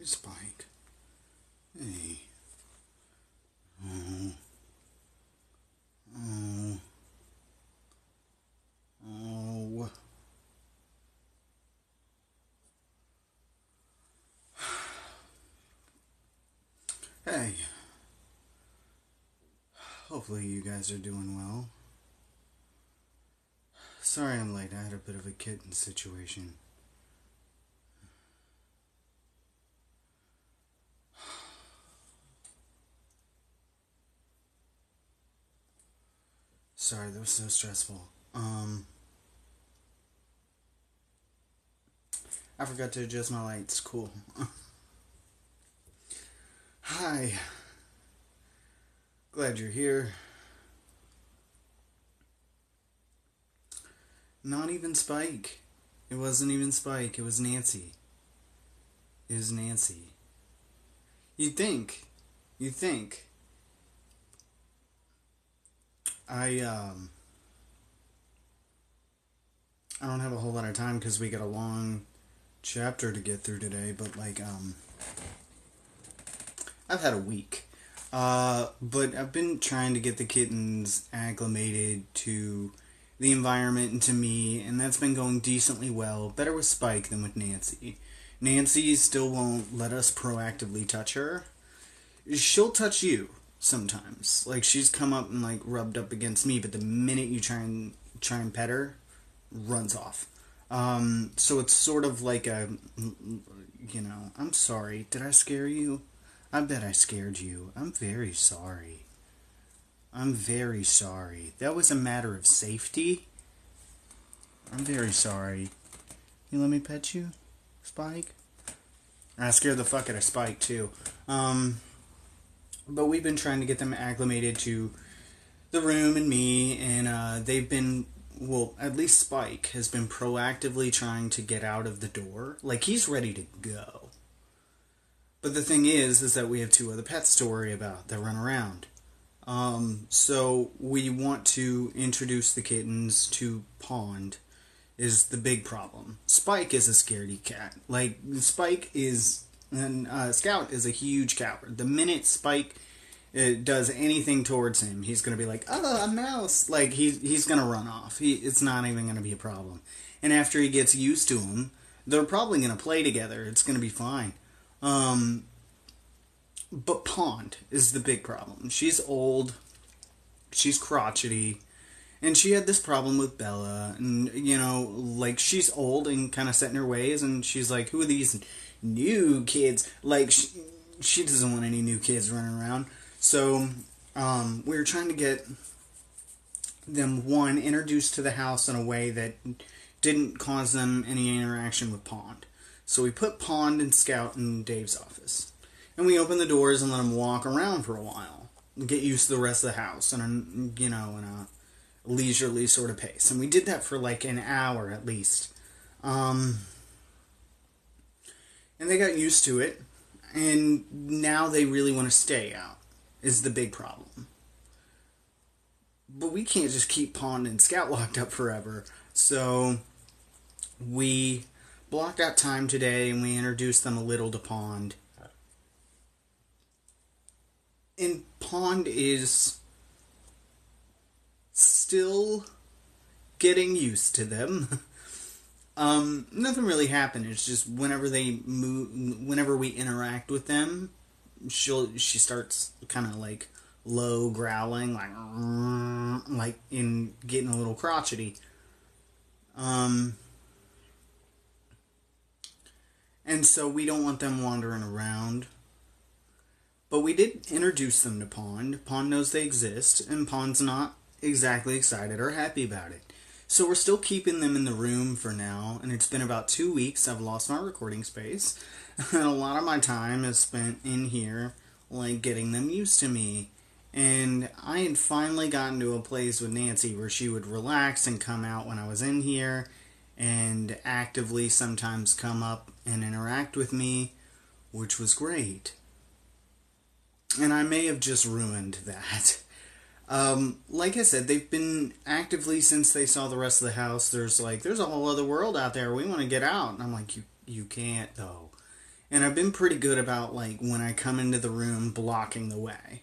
Spike. Hey. Oh. Oh. Oh. Hey. Hopefully you guys are doing well. Sorry I'm late. I had a bit of a kitten situation. Sorry, that was so stressful. I forgot to adjust my lights. Cool. Hi. Glad you're here. Not even Spike. It wasn't even Spike. It was Nancy. It was Nancy. You'd think. I don't have a whole lot of time because we got a long chapter to get through today, but I've had a week. But I've been trying to get the kittens acclimated to the environment and to me, and that's been going decently well. Better with Spike than with Nancy. Nancy still won't let us proactively touch her. She'll touch you sometimes. Like, she's come up and rubbed up against me, but the minute you try and pet her, runs off. So it's sort of like I'm sorry. Did I scare you? I bet I scared you. I'm very sorry. That was a matter of safety. I'm very sorry. You let me pet you, Spike? I scared the fuck out of Spike, too. But we've been trying to get them acclimated to the room and me, and they've been, well, at least Spike has been proactively trying to get out of the door. Like, he's ready to go. But the thing is that we have two other pets to worry about that run around. So we want to introduce the kittens to Pond is the big problem. Spike is a scaredy cat. Like, Spike is, and Scout is a huge coward. The minute Spike does anything towards him, he's going to be like, oh, a mouse. Like, he's going to run off. It's not even going to be a problem. And after he gets used to him, they're probably going to play together. It's going to be fine. But Pond is the big problem. She's old, she's crotchety, and she had this problem with Bella, and, she's old and kind of set in her ways, and she's like, who are these new kids? Like, she doesn't want any new kids running around. So, we were trying to get them, one, introduced to the house in a way that didn't cause them any interaction with Pond. So we put Pond and Scout in Dave's office. And we opened the doors and let them walk around for a while. Get used to the rest of the house in a leisurely sort of pace. And we did that for an hour at least. And they got used to it. And now they really want to stay out, is the big problem. But we can't just keep Pond and Scout locked up forever. So we blocked out time today and we introduced them a little to Pond. And Pond is still getting used to them. Nothing really happened. It's just whenever they move, whenever we interact with them, she starts kind of low growling, in getting a little crotchety. And so we don't want them wandering around. But we did introduce them to Pond. Pond knows they exist, and Pond's not exactly excited or happy about it. So we're still keeping them in the room for now, and it's been about 2 weeks. I've lost my recording space, and a lot of my time is spent in here, getting them used to me. And I had finally gotten to a place with Nancy where she would relax and come out when I was in here, and actively sometimes come up and interact with me, which was great. And I may have just ruined that. Like I said, they've been actively since they saw the rest of the house. There's a whole other world out there. We want to get out. And I'm like, you can't, though. And I've been pretty good about, like, when I come into the room, blocking the way.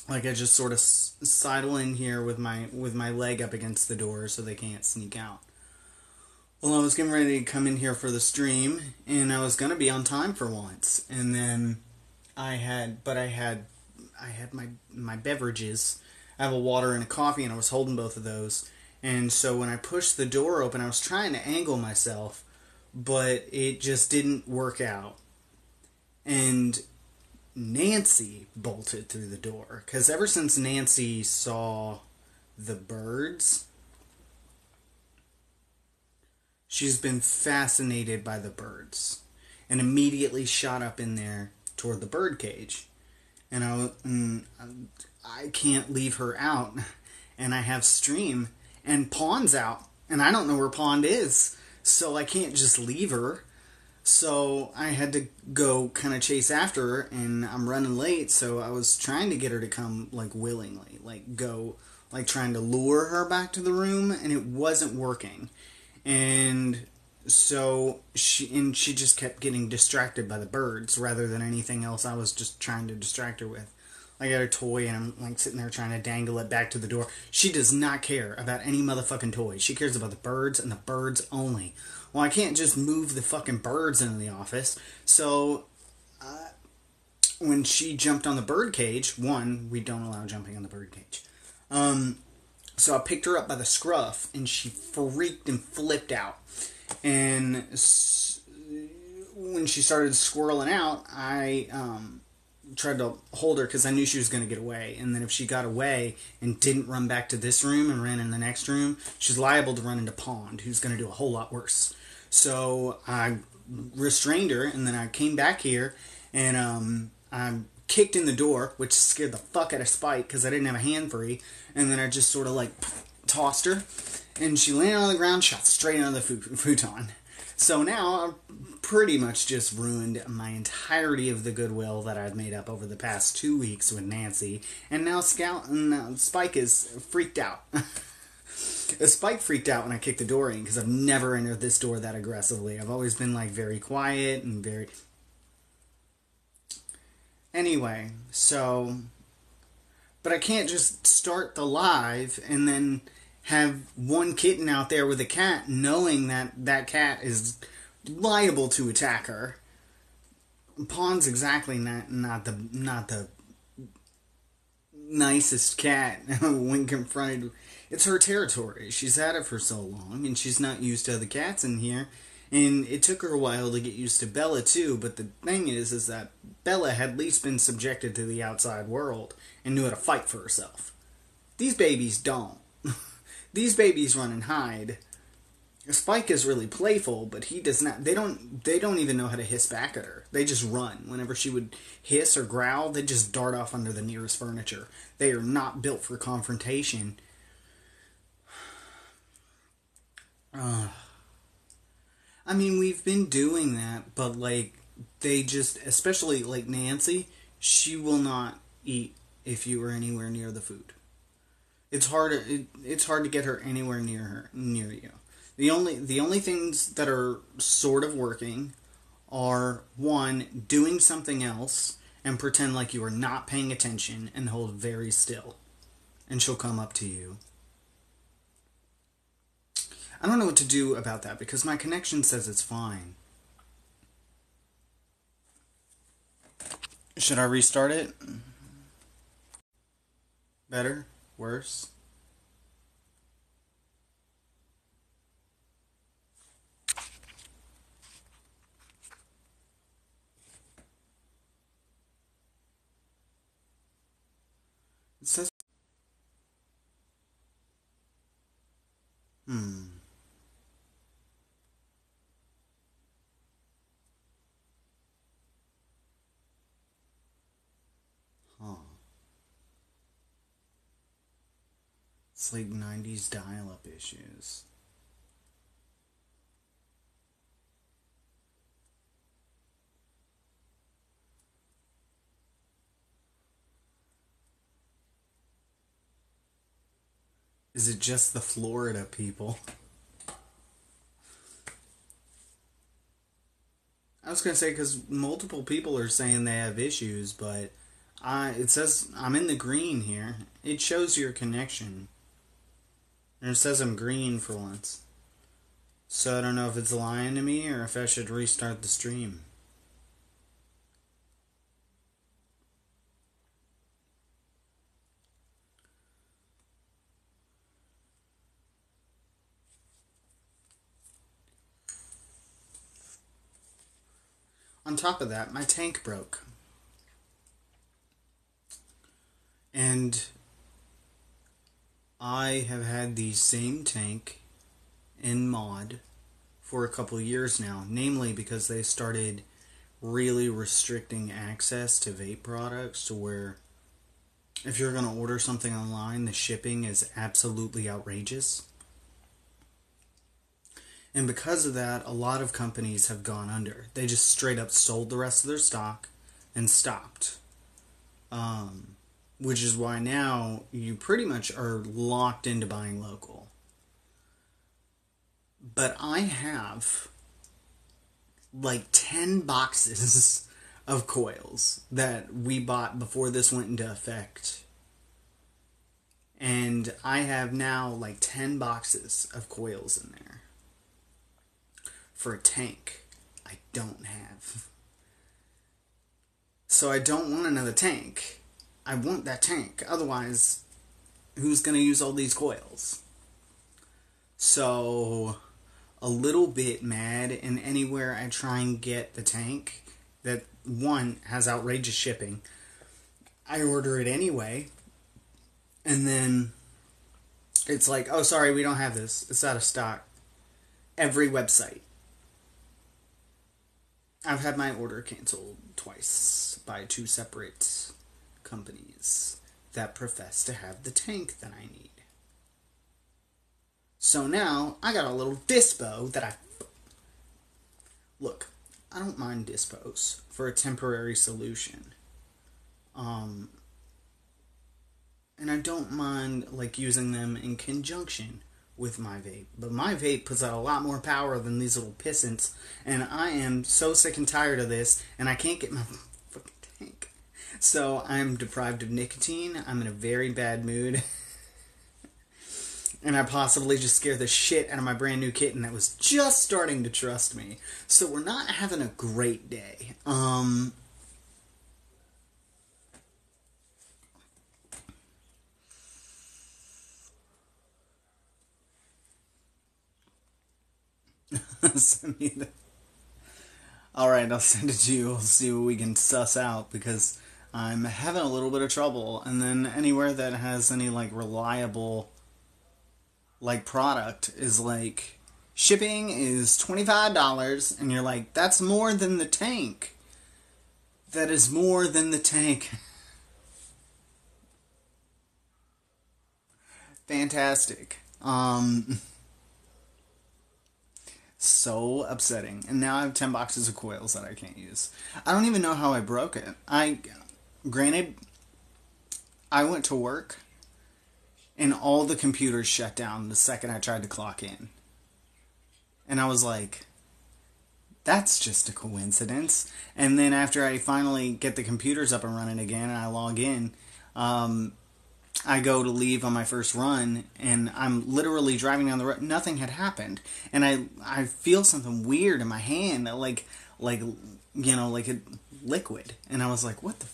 Like, I just sort of sidle in here with my leg up against the door so they can't sneak out. Well, I was getting ready to come in here for the stream, and I was gonna be on time for once, and then I had my beverages. I have a water and a coffee, and I was holding both of those. And so when I pushed the door open, I was trying to angle myself, but it just didn't work out. And Nancy bolted through the door, because ever since Nancy saw the birds, she's been fascinated by the birds, and immediately shot up in there toward the bird cage. And I can't leave her out, and I have stream, and Pond's out, and I don't know where Pond is, so I can't just leave her. So I had to go kind of chase after her, and I'm running late, so I was trying to get her to come, like, willingly, like, go, like, trying to lure her back to the room, and it wasn't working. And so she just kept getting distracted by the birds rather than anything else I was just trying to distract her with. I got a toy, and I'm, like, sitting there trying to dangle it back to the door. She does not care about any motherfucking toys. She cares about the birds and the birds only. Well, I can't just move the fucking birds into the office. So, when she jumped on the bird cage, one, we don't allow jumping on the bird cage. So I picked her up by the scruff, and she freaked and flipped out. And when she started squirreling out, I tried to hold her because I knew she was going to get away. And then if she got away and didn't run back to this room and ran in the next room, she's liable to run into Pond, who's going to do a whole lot worse. So I restrained her, and then I came back here, and I kicked in the door, which scared the fuck out of Spike because I didn't have a hand free. And then I just sort of, like, tossed her, and she landed on the ground, shot straight on the futon. So now I've pretty much just ruined my entirety of the goodwill that I've made up over the past 2 weeks with Nancy, and now Spike is freaked out. Spike freaked out when I kicked the door in, because I've never entered this door that aggressively. I've always been, like, very quiet and very... Anyway, so... But I can't just start the live and then have one kitten out there with a cat, knowing that that cat is liable to attack her. Pond's exactly not the nicest cat when confronted. It's her territory. She's had it for so long, and she's not used to other cats in here. And it took her a while to get used to Bella, too. But the thing is that Bella had at least been subjected to the outside world and knew how to fight for herself. These babies don't. These babies run and hide. Spike is really playful, but he does not. They don't even know how to hiss back at her. They just run. Whenever she would hiss or growl, they just dart off under the nearest furniture. They are not built for confrontation. I mean, we've been doing that, but, like, they just, especially, like, Nancy, she will not eat if you are anywhere near the food. It's hard to get her anywhere near you. The only things that are sort of working are, one, doing something else and pretend like you are not paying attention and hold very still, and she'll come up to you. I don't know what to do about that because my connection says it's fine. Should I restart it? Better? Worse? It says... Huh. It's like 90s dial-up issues. Is it just the Florida people? I was gonna say because multiple people are saying they have issues, but it says I'm in the green here. It shows your connection, and it says I'm green for once. So I don't know if it's lying to me or if I should restart the stream. On top of that, my tank broke. And I have had the same tank in mod for a couple years now, namely because they started really restricting access to vape products to where if you're going to order something online, the shipping is absolutely outrageous. And because of that, a lot of companies have gone under. They just straight up sold the rest of their stock and stopped. Which is why now you pretty much are locked into buying local. But I have like 10 boxes of coils that we bought before this went into effect. And I have now like 10 boxes of coils in there. For a tank, I don't have. So I don't want another tank. I want that tank. Otherwise, who's going to use all these coils? So, a little bit mad, and anywhere I try and get the tank that, one, has outrageous shipping, I order it anyway, and then it's like, oh, sorry, we don't have this. It's out of stock. Every website. I've had my order canceled twice by 2 separate companies that profess to have the tank that I need. So now, I got a little dispo that Look, I don't mind dispos for a temporary solution. And I don't mind, like, using them in conjunction with my vape. But my vape puts out a lot more power than these little pissants, and I am so sick and tired of this, and I can't get my fucking tank. So I'm deprived of nicotine, I'm in a very bad mood, and I possibly just scared the shit out of my brand new kitten that was just starting to trust me. So we're not having a great day. Send me that. Alright, I'll send it to you. We'll see what we can suss out, because I'm having a little bit of trouble. And then anywhere that has any, like, reliable, like, product is like, shipping is $25, and you're like, that's more than the tank. That is more than the tank. Fantastic. So upsetting. And now I have 10 boxes of coils that I can't use. I don't even know how I broke it. Granted, I went to work and all the computers shut down the second I tried to clock in. And I was like, that's just a coincidence. And then after I finally get the computers up and running again and I log in, I go to leave on my first run, and I'm literally driving down the road. Nothing had happened, and I feel something weird in my hand, like a liquid. And I was like, what the?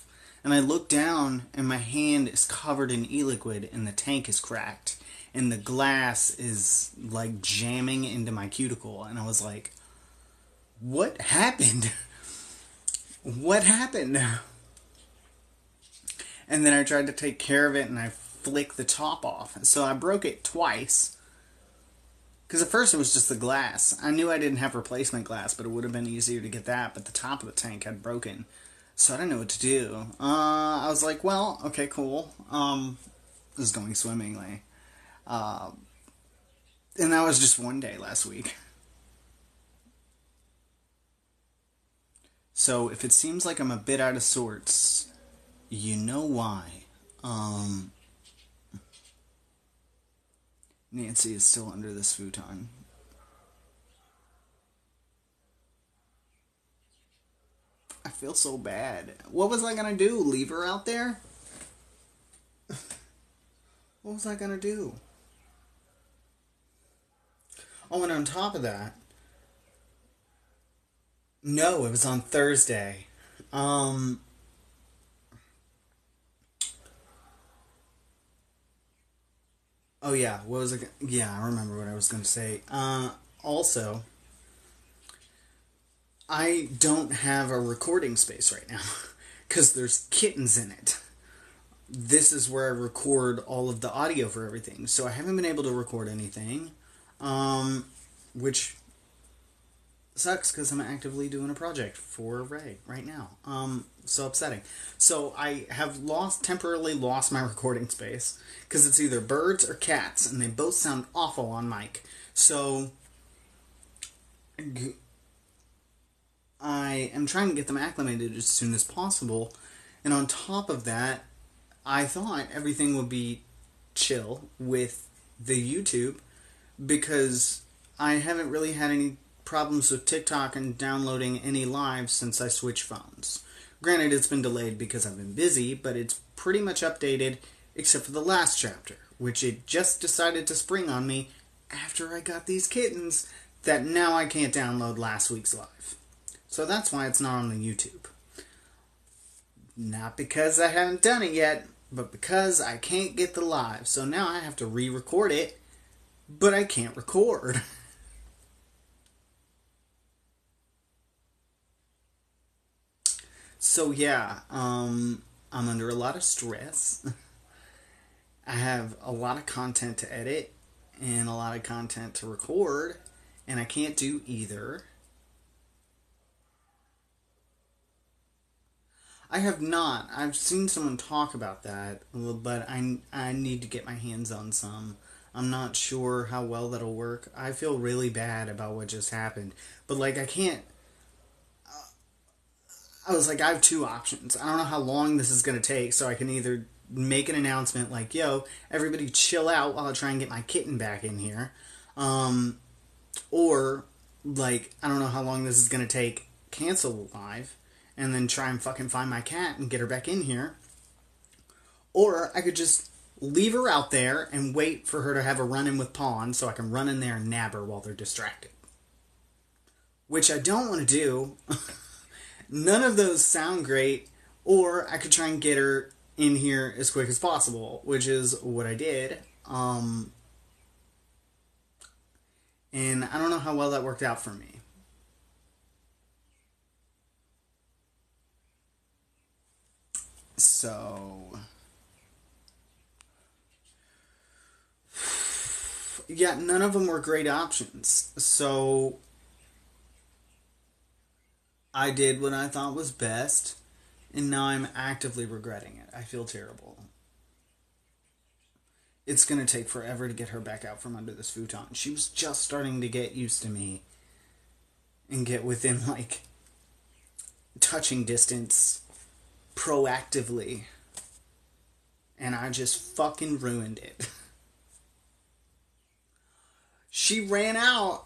And I look down, and my hand is covered in e-liquid, and the tank is cracked, and the glass is like jamming into my cuticle. And I was like, what happened? What happened? And then I tried to take care of it, and I flicked the top off. So I broke it twice. Because at first it was just the glass. I knew I didn't have replacement glass, but it would have been easier to get that. But the top of the tank had broken. So I didn't know what to do. I was like, well, okay, cool. This is going swimmingly. And that was just one day last week. So if it seems like I'm a bit out of sorts, you know why. Nancy is still under this futon. I feel so bad. What was I gonna do? Leave her out there? What was I gonna do? Oh, and on top of that, no, it was on Thursday. Um, oh yeah, what was it? Yeah, I remember what I was gonna say. Also, I don't have a recording space right now because there's kittens in it. This is where I record all of the audio for everything. So I haven't been able to record anything, which sucks because I'm actively doing a project for Ray right now. So upsetting. So I have temporarily lost my recording space because it's either birds or cats, and they both sound awful on mic. So I am trying to get them acclimated as soon as possible. And on top of that, I thought everything would be chill with the YouTube because I haven't really had any problems with TikTok and downloading any live since I switched phones. Granted, it's been delayed because I've been busy, but it's pretty much updated except for the last chapter, which it just decided to spring on me after I got these kittens that now I can't download last week's live. So that's why it's not on the YouTube. Not because I haven't done it yet, but because I can't get the live. So now I have to re-record it, but I can't record. So yeah, I'm under a lot of stress. I have a lot of content to edit and a lot of content to record, and I can't do either. I have not. I've seen someone talk about that, but I need to get my hands on some. I'm not sure how well that'll work. I feel really bad about what just happened, but like I can't. I was like, I have two options. I don't know how long this is going to take, so I can either make an announcement like, yo, everybody chill out while I try and get my kitten back in here. Um, or, like, I don't know how long this is going to take, cancel the live, and then try and fucking find my cat and get her back in here. Or I could just leave her out there and wait for her to have a run-in with Pawn so I can run in there and nab her while they're distracted. Which I don't want to do. None of those sound great, or I could try and get her in here as quick as possible, which is what I did. And I don't know how well that worked out for me. So, yeah, none of them were great options. So, I did what I thought was best, and now I'm actively regretting it. I feel terrible. It's going to take forever to get her back out from under this futon. She was just starting to get used to me and get within, like, touching distance proactively. And I just fucking ruined it. She ran out.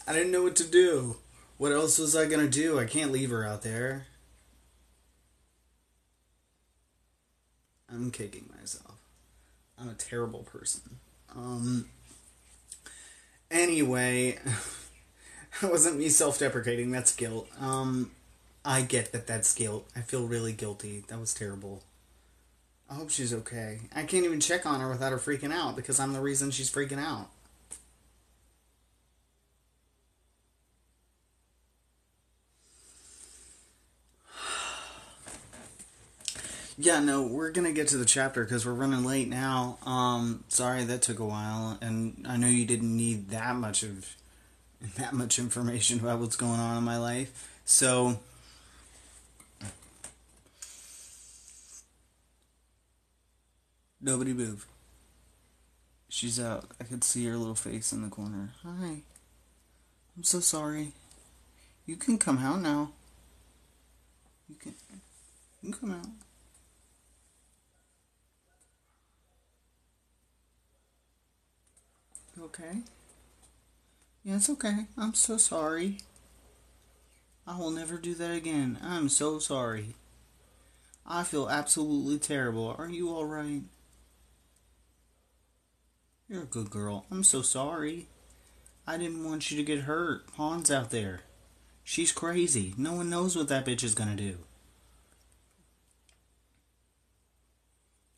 I didn't know what to do. What else was I gonna do? I can't leave her out there. I'm kicking myself. I'm a terrible person. Anyway, that wasn't me self-deprecating. That's guilt. I get that that's guilt. I feel really guilty. That was terrible. I hope she's okay. I can't even check on her without her freaking out because I'm the reason she's freaking out. Yeah, no, we're gonna get to the chapter because we're running late now. Sorry that took a while, and I know you didn't need that much information about what's going on in my life. So, nobody move. She's out. I could see her little face in the corner. Hi. I'm so sorry. You can come out now. You can come out. You okay? Yeah, it's okay. I'm so sorry. I will never do that again. I'm so sorry. I feel absolutely terrible. Are you alright? You're a good girl. I'm so sorry. I didn't want you to get hurt. Pawn's out there. She's crazy. No one knows what that bitch is gonna do.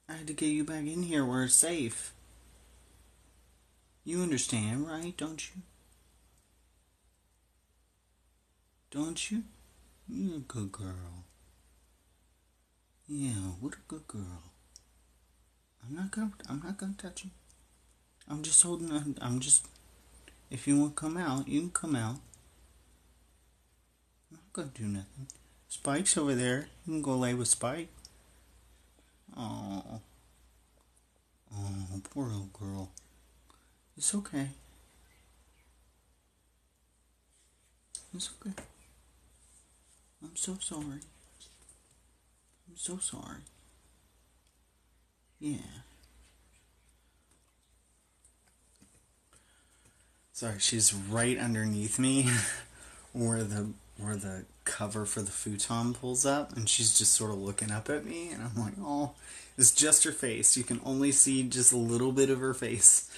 I had to get you back in here where it's safe. You understand, right? Don't you? Don't you? You're a good girl. Yeah, what a good girl. I'm not gonna touch you. I'm just holding on. If you want to come out, you can come out. I'm not gonna do nothing. Spike's over there. You can go lay with Spike. Oh, poor little girl. It's okay. It's okay. I'm so sorry. I'm so sorry. Yeah. Sorry, she's right underneath me where the cover for the futon pulls up, and she's just sort of looking up at me, and I'm like, oh, it's just her face. You can only see just a little bit of her face.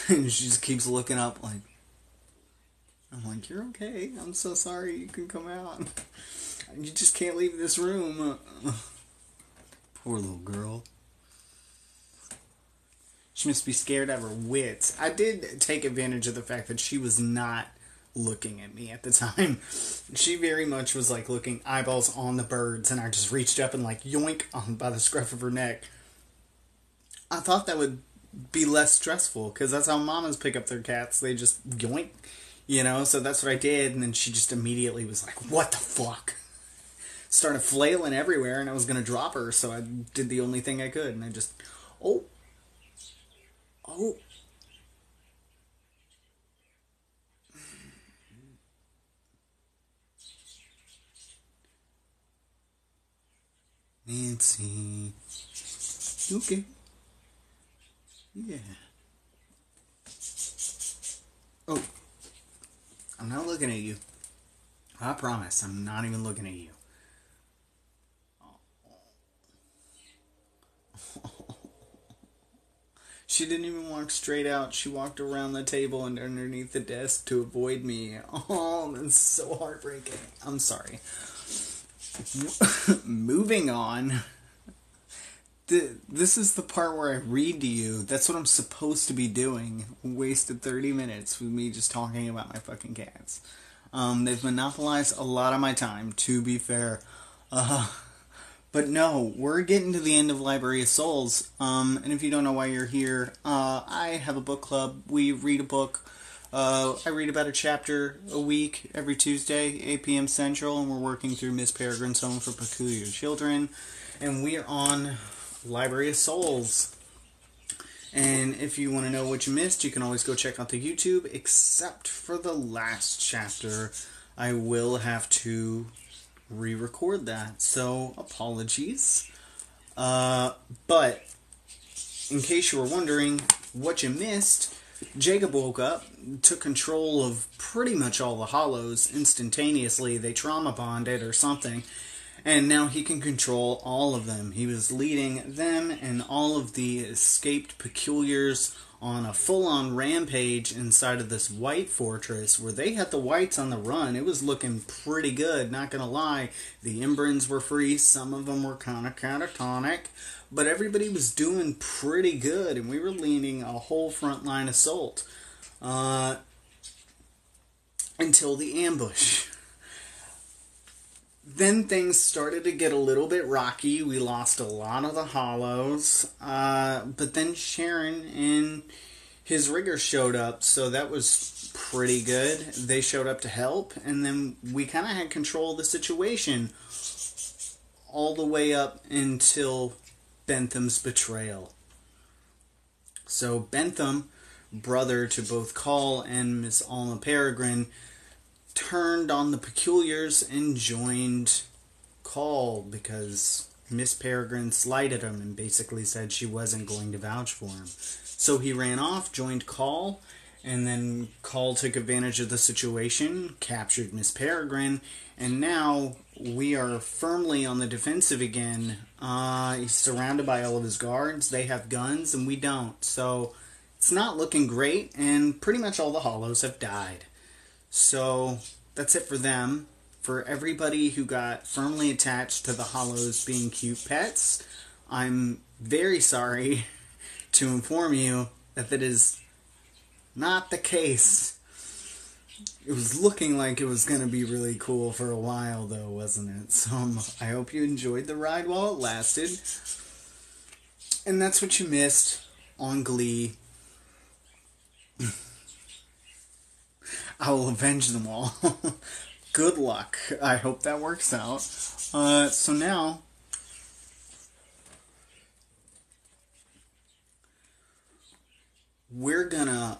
And she just keeps looking up like, I'm like, you're okay. I'm so sorry. You can come out. You just can't leave this room. Poor little girl. She must be scared out of her wits. I did take advantage of the fact that she was not looking at me at the time. She very much was like looking eyeballs on the birds, and I just reached up and like yoink on by the scruff of her neck. I thought that would be less stressful, because that's how mamas pick up their cats. They just yoink, so that's what I did, and then she just immediately was like, what the fuck? Started flailing everywhere, and I was going to drop her, so I did the only thing I could, and I just, oh. Nancy. Okay. Yeah. Oh. I'm not looking at you. I promise, I'm not even looking at you. She didn't even walk straight out. She walked around the table and underneath the desk to avoid me. Oh, that's so heartbreaking. I'm sorry. Moving on. This is the part where I read to you. That's what I'm supposed to be doing. Wasted 30 minutes with me just talking about my fucking cats. They've monopolized a lot of my time, to be fair. But no, we're getting to the end of Library of Souls. And if you don't know why you're here, I have a book club. We read a book. I read about a chapter a week every Tuesday, 8 p.m. Central, and we're working through Miss Peregrine's Home for Peculiar Children. And we are on Library of Souls. And if you want to know what you missed, you can always go check out the YouTube, except for the last chapter. I will have to re-record that, so apologies. But in case you were wondering what you missed, Jacob woke up, took control of pretty much all the hollows instantaneously. They trauma bonded or something, and now he can control all of them. He was leading them and all of the escaped peculiars on a full-on rampage inside of this white fortress where they had the whites on the run. It was looking pretty good, not gonna lie. The Imbrans were free, some of them were kind of catatonic, but everybody was doing pretty good, and we were leading a whole frontline assault until the ambush. Then things started to get a little bit rocky. We lost a lot of the hollows. But then Sharon and his riggers showed up, so that was pretty good. They showed up to help, and then we kind of had control of the situation all the way up until Bentham's betrayal. So Bentham, brother to both Call and Miss Alma Peregrine, turned on the Peculiars and joined Call because Miss Peregrine slighted him and basically said she wasn't going to vouch for him. So he ran off, joined Call, And then Call took advantage of the situation, captured Miss Peregrine, and now we are firmly on the defensive again. He's surrounded by all of his guards. They have guns, and we don't. So it's not looking great, and pretty much all the Hollows have died. So that's it for them. For everybody who got firmly attached to the Hollows being cute pets, I'm very sorry to inform you that that is not the case. It was looking like it was going to be really cool for a while, though, wasn't it? So I hope you enjoyed the ride while it lasted. And that's what you missed on Glee. I will avenge them all. Good luck. I hope that works out. So now, we're gonna,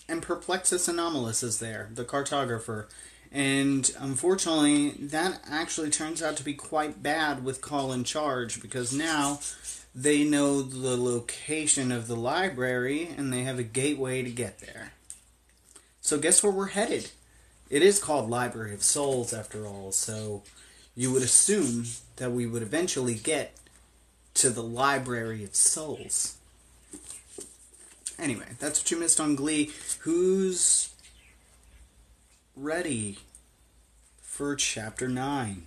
and Perplexus Anomalous is there, the cartographer. And unfortunately, that actually turns out to be quite bad with Call in charge, because now they know the location of the library, and they have a gateway to get there. So guess where we're headed? It is called Library of Souls, after all, so you would assume that we would eventually get to the Library of Souls. Anyway, that's what you missed on Glee. Who's ready for Chapter 9?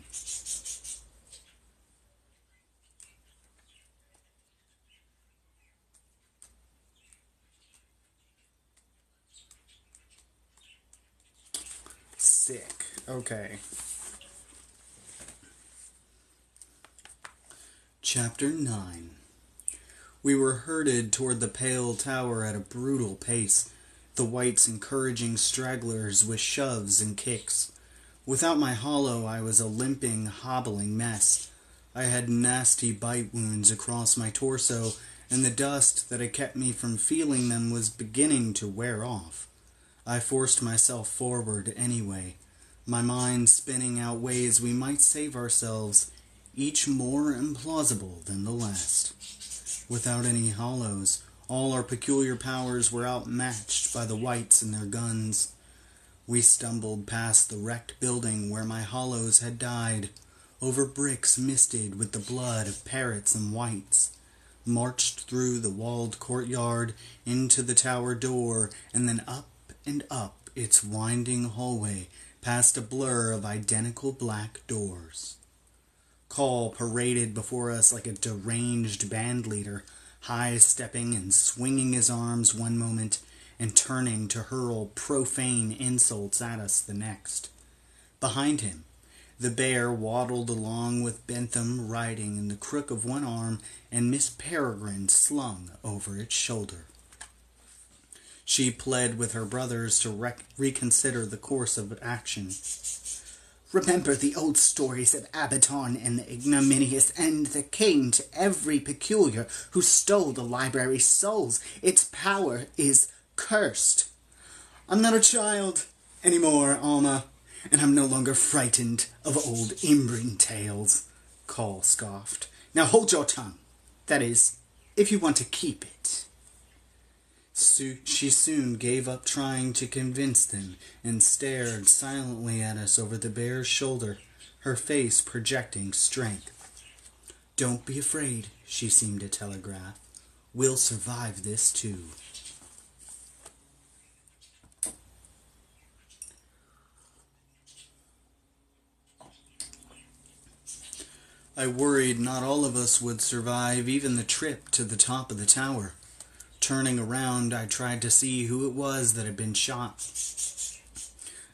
Sick. Okay. Chapter 9. We were herded toward the Pale Tower at a brutal pace, the whites encouraging stragglers with shoves and kicks. Without my hollow, I was a limping, hobbling mess. I had nasty bite wounds across my torso, and the dust that had kept me from feeling them was beginning to wear off. I forced myself forward anyway, my mind spinning out ways we might save ourselves, each more implausible than the last. Without any hollows, all our peculiar powers were outmatched by the whites and their guns. We stumbled past the wrecked building where my hollows had died, over bricks misted with the blood of parrots and whites, marched through the walled courtyard into the tower door, and then up and up its winding hallway past a blur of identical black doors. Call paraded before us like a deranged bandleader, high-stepping and swinging his arms one moment and turning to hurl profane insults at us the next. Behind him, the bear waddled along with Bentham riding in the crook of one arm and Miss Peregrine slung over its shoulder. She pled with her brothers to reconsider the course of action. Remember the old stories of Abaddon and the ignominious end that came to every peculiar who stole the library's souls. Its power is cursed. I'm not a child anymore, Alma, and I'm no longer frightened of old Imbring tales, Call scoffed. Now hold your tongue. That is, if you want to keep it. She soon gave up trying to convince them and stared silently at us over the bear's shoulder, her face projecting strength. Don't be afraid, she seemed to telegraph. We'll survive this too. I worried not all of us would survive even the trip to the top of the tower. Turning around, I tried to see who it was that had been shot.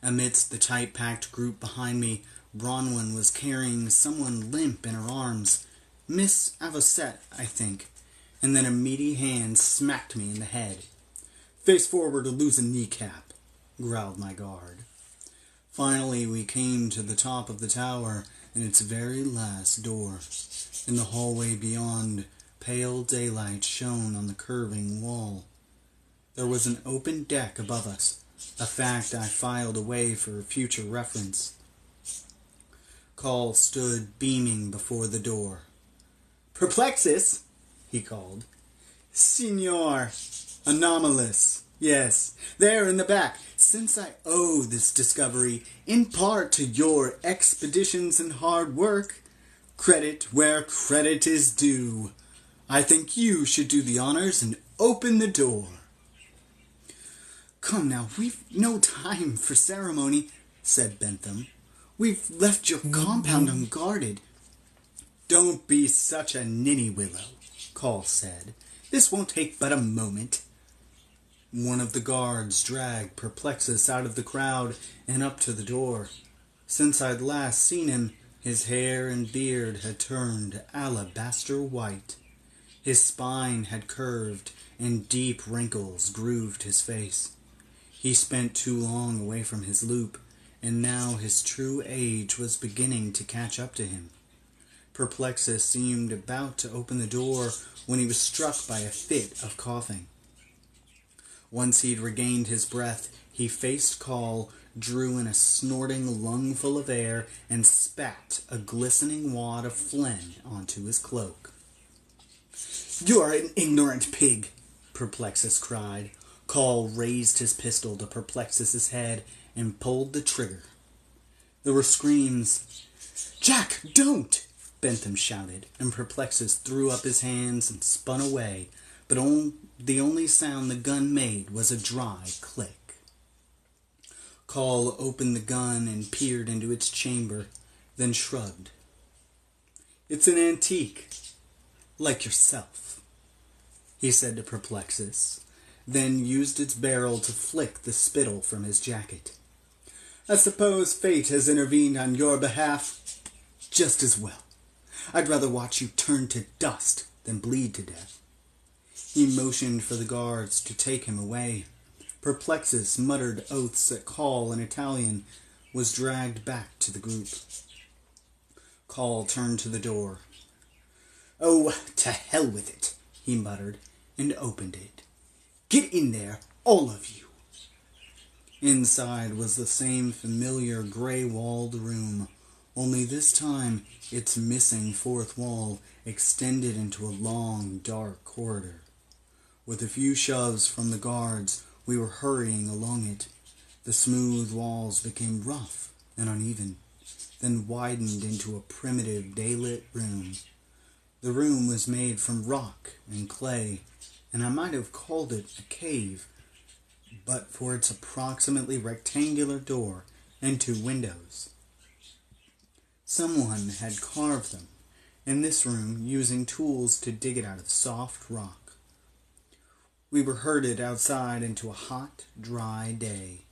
Amidst the tight-packed group behind me, Bronwyn was carrying someone limp in her arms. Miss Avocet, I think. And then a meaty hand smacked me in the head. Face forward or lose a kneecap, growled my guard. Finally, we came to the top of the tower and its very last door. In the hallway beyond, pale daylight shone on the curving wall. There was an open deck above us, a fact I filed away for future reference. Call stood beaming before the door. Perplexus, he called. Signor Anomalous. Yes, there in the back. Since I owe this discovery in part to your expeditions and hard work, credit where credit is due, I think you should do the honors and open the door. Come now, we've no time for ceremony, said Bentham. We've left your compound unguarded. Don't be such a ninny-willow, Call said. This won't take but a moment. One of the guards dragged Perplexus out of the crowd and up to the door. Since I'd last seen him, his hair and beard had turned alabaster white. His spine had curved, and deep wrinkles grooved his face. He spent too long away from his loop, and now his true age was beginning to catch up to him. Perplexus seemed about to open the door when he was struck by a fit of coughing. Once he'd regained his breath, he faced Call, drew in a snorting lungful of air, and spat a glistening wad of phlegm onto his cloak. "You're an ignorant pig," Perplexus cried. Call raised his pistol to Perplexus's head and pulled the trigger. There were screams. "Jack, don't!" Bentham shouted, and Perplexus threw up his hands and spun away, but the only sound the gun made was a dry click. Call opened the gun and peered into its chamber, then shrugged. "It's an antique, like yourself," he said to Perplexus, then used its barrel to flick the spittle from his jacket. "I suppose fate has intervened on your behalf. Just as well. I'd rather watch you turn to dust than bleed to death." He motioned for the guards to take him away. Perplexus muttered oaths at Call in Italian, was dragged back to the group. Call turned to the door. "Oh, to hell with it," he muttered, and opened it. "Get in there, all of you." Inside was the same familiar gray-walled room, only this time its missing fourth wall extended into a long, dark corridor. With a few shoves from the guards, we were hurrying along it. The smooth walls became rough and uneven, then widened into a primitive day-lit room. The room was made from rock and clay, and I might have called it a cave, but for its approximately rectangular door and 2 windows. Someone had carved them in this room using tools to dig it out of soft rock. We were herded outside into a hot, dry day.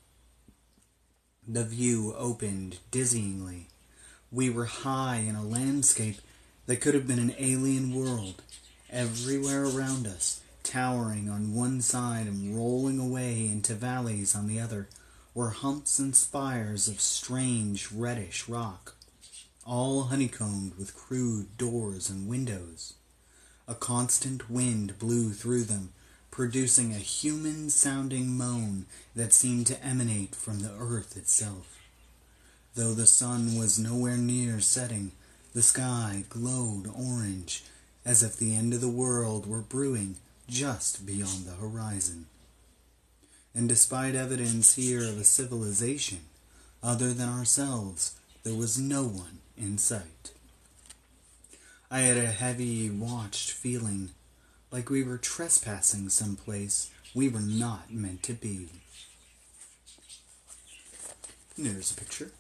The view opened dizzyingly. We were high in a landscape that could have been an alien world. Everywhere around us, towering on one side and rolling away into valleys on the other, were humps and spires of strange reddish rock, all honeycombed with crude doors and windows. A constant wind blew through them, producing a human-sounding moan that seemed to emanate from the earth itself. Though the sun was nowhere near setting, the sky glowed orange, as if the end of the world were brewing just beyond the horizon. And despite evidence here of a civilization other than ourselves, there was no one in sight. I had a heavy, watched feeling, like we were trespassing someplace we were not meant to be. And there's a picture.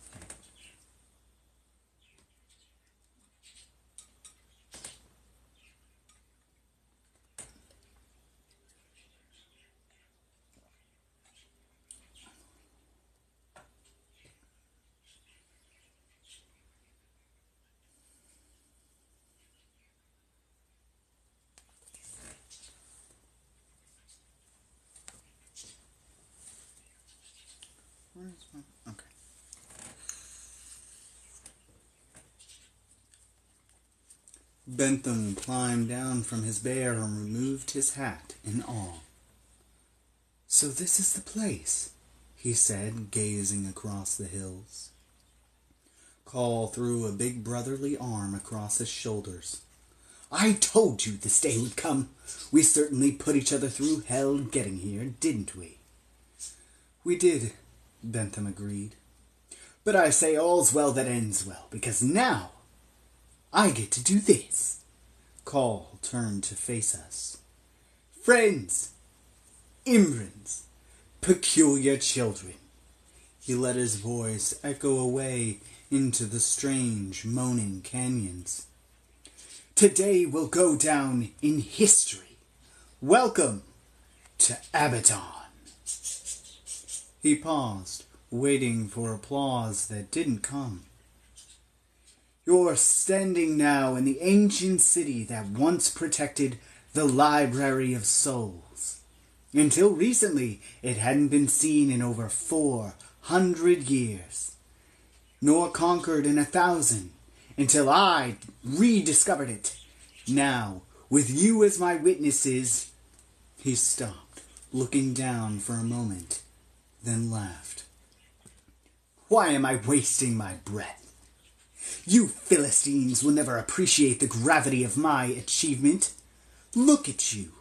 Okay. Bentham climbed down from his bear and removed his hat in awe. "So this is the place," he said, gazing across the hills. Call threw a big brotherly arm across his shoulders. I told you this day would come. We certainly put each other through hell getting here, didn't we? We did, Bentham agreed. But I say all's well that ends well, because now I get to do this. Call turned to face us. Friends, Imbrans, peculiar children. He let his voice echo away into the strange, moaning canyons. Today will go down in history. Welcome to Abaddon. He paused, waiting for applause that didn't come. You're standing now in the ancient city that once protected the Library of Souls. Until recently, it hadn't been seen in over 400 years, nor conquered in 1,000, until I rediscovered it. Now, with you as my witnesses... He stopped, looking down for a moment, then laughed. Why am I wasting my breath? You Philistines will never appreciate the gravity of my achievement. Look at you,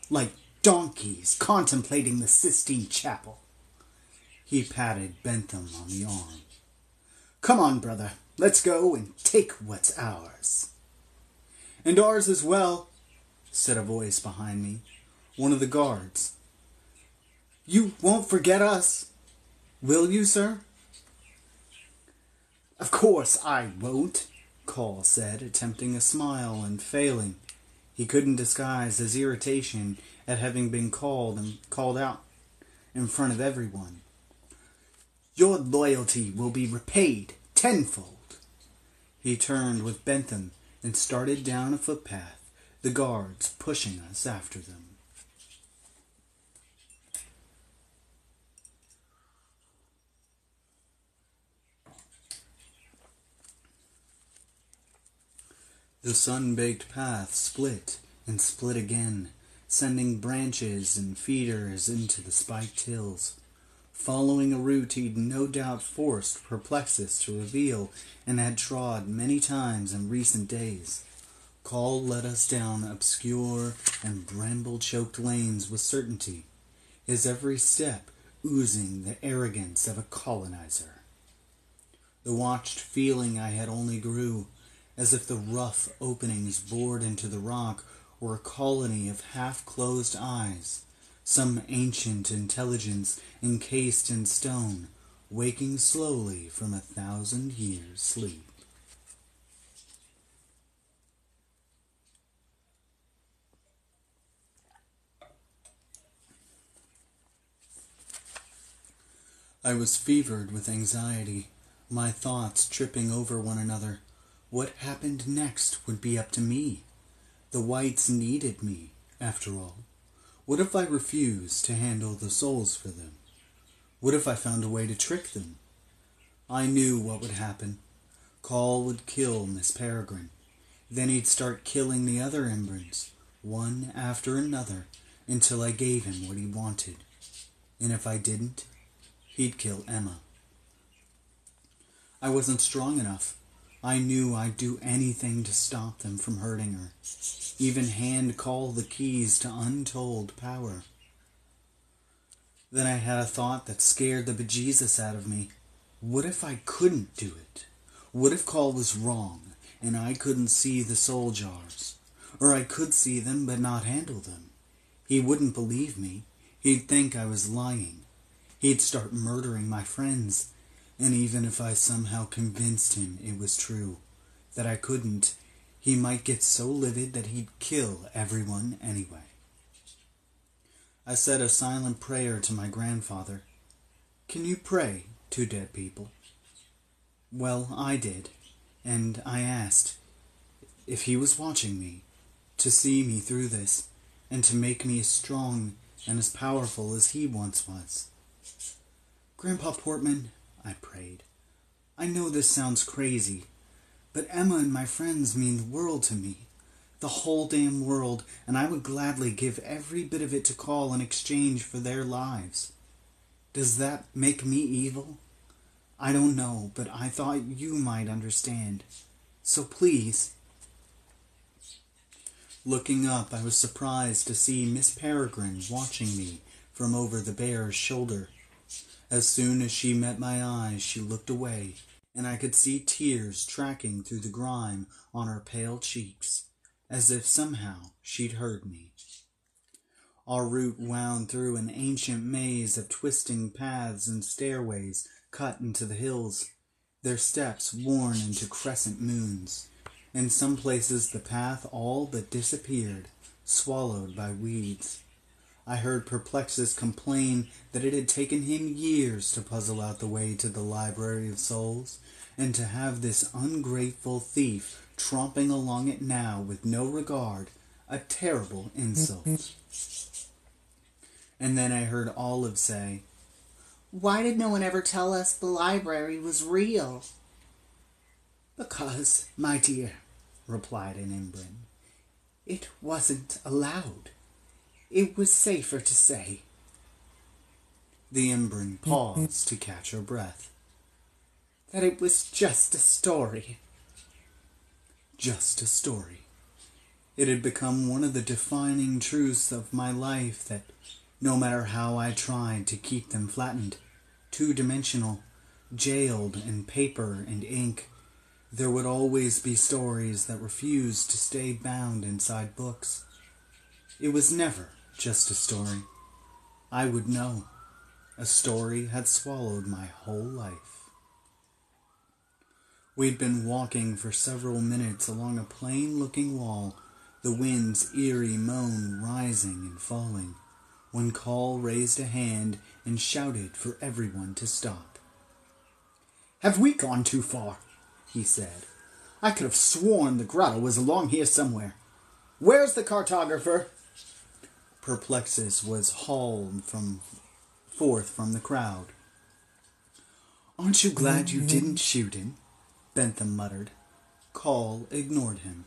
like donkeys contemplating the Sistine Chapel. He patted Bentham on the arm. Come on, brother, let's go and take what's ours. And ours as well, said a voice behind me, one of the guards. You won't forget us, will you, sir? Of course I won't, Call said, attempting a smile and failing. He couldn't disguise his irritation at having been called out in front of everyone. Your loyalty will be repaid tenfold. He turned with Bentham and started down a footpath, the guards pushing us after them. The sun-baked path split and split again, sending branches and feeders into the spiked hills, following a route he'd no doubt forced Perplexus to reveal and had trod many times in recent days. Call led us down obscure and bramble-choked lanes with certainty, his every step oozing the arrogance of a colonizer. The watched feeling I had only grew, as if the rough openings bored into the rock were a colony of half-closed eyes, some ancient intelligence encased in stone, waking slowly from 1,000 years' sleep. I was fevered with anxiety, my thoughts tripping over one another. What happened next would be up to me. The whites needed me, after all. What if I refused to handle the souls for them? What if I found a way to trick them? I knew what would happen. Call would kill Miss Peregrine. Then he'd start killing the other Imbrans, one after another, until I gave him what he wanted. And if I didn't, he'd kill Emma. I wasn't strong enough. I knew I'd do anything to stop them from hurting her, even hand Call the keys to untold power. Then I had a thought that scared the bejesus out of me. What if I couldn't do it? What if Call was wrong, and I couldn't see the soul jars? Or I could see them but not handle them? He wouldn't believe me. He'd think I was lying. He'd start murdering my friends. And even if I somehow convinced him it was true, that I couldn't, he might get so livid that he'd kill everyone anyway. I said a silent prayer to my grandfather. Can you pray to dead people? Well, I did, and I asked if he was watching me, to see me through this, and to make me as strong and as powerful as he once was. Grandpa Portman, I prayed, I know this sounds crazy, but Emma and my friends mean the world to me. The whole damn world, and I would gladly give every bit of it to Call in exchange for their lives. Does that make me evil? I don't know, but I thought you might understand. So please. Looking up, I was surprised to see Miss Peregrine watching me from over the bear's shoulder. As soon as she met my eyes, she looked away, and I could see tears tracking through the grime on her pale cheeks, as if somehow she'd heard me. Our route wound through an ancient maze of twisting paths and stairways cut into the hills, their steps worn into crescent moons. In some places the path all but disappeared, swallowed by weeds. I heard Perplexus complain that it had taken him years to puzzle out the way to the Library of Souls, and to have this ungrateful thief tromping along it now with no regard, a terrible insult. And then I heard Olive say, "Why did no one ever tell us the library was real?" "Because, my dear," replied an Imbrin, "it wasn't allowed. It was safer to say." The Imbrin paused to catch her breath. "That it was just a story." Just a story. It had become one of the defining truths of my life that, no matter how I tried to keep them flattened, two-dimensional, jailed in paper and ink, there would always be stories that refused to stay bound inside books. It was never just a story. I would know. A story had swallowed my whole life. We'd been walking for several minutes along a plain-looking wall, the wind's eerie moan rising and falling, when Call raised a hand and shouted for everyone to stop. "Have we gone too far?" he said. "I could have sworn the grotto was along here somewhere. Where's the cartographer?" Perplexus was hauled forth from the crowd. "Aren't you glad you didn't shoot him?" Bentham muttered. Call ignored him.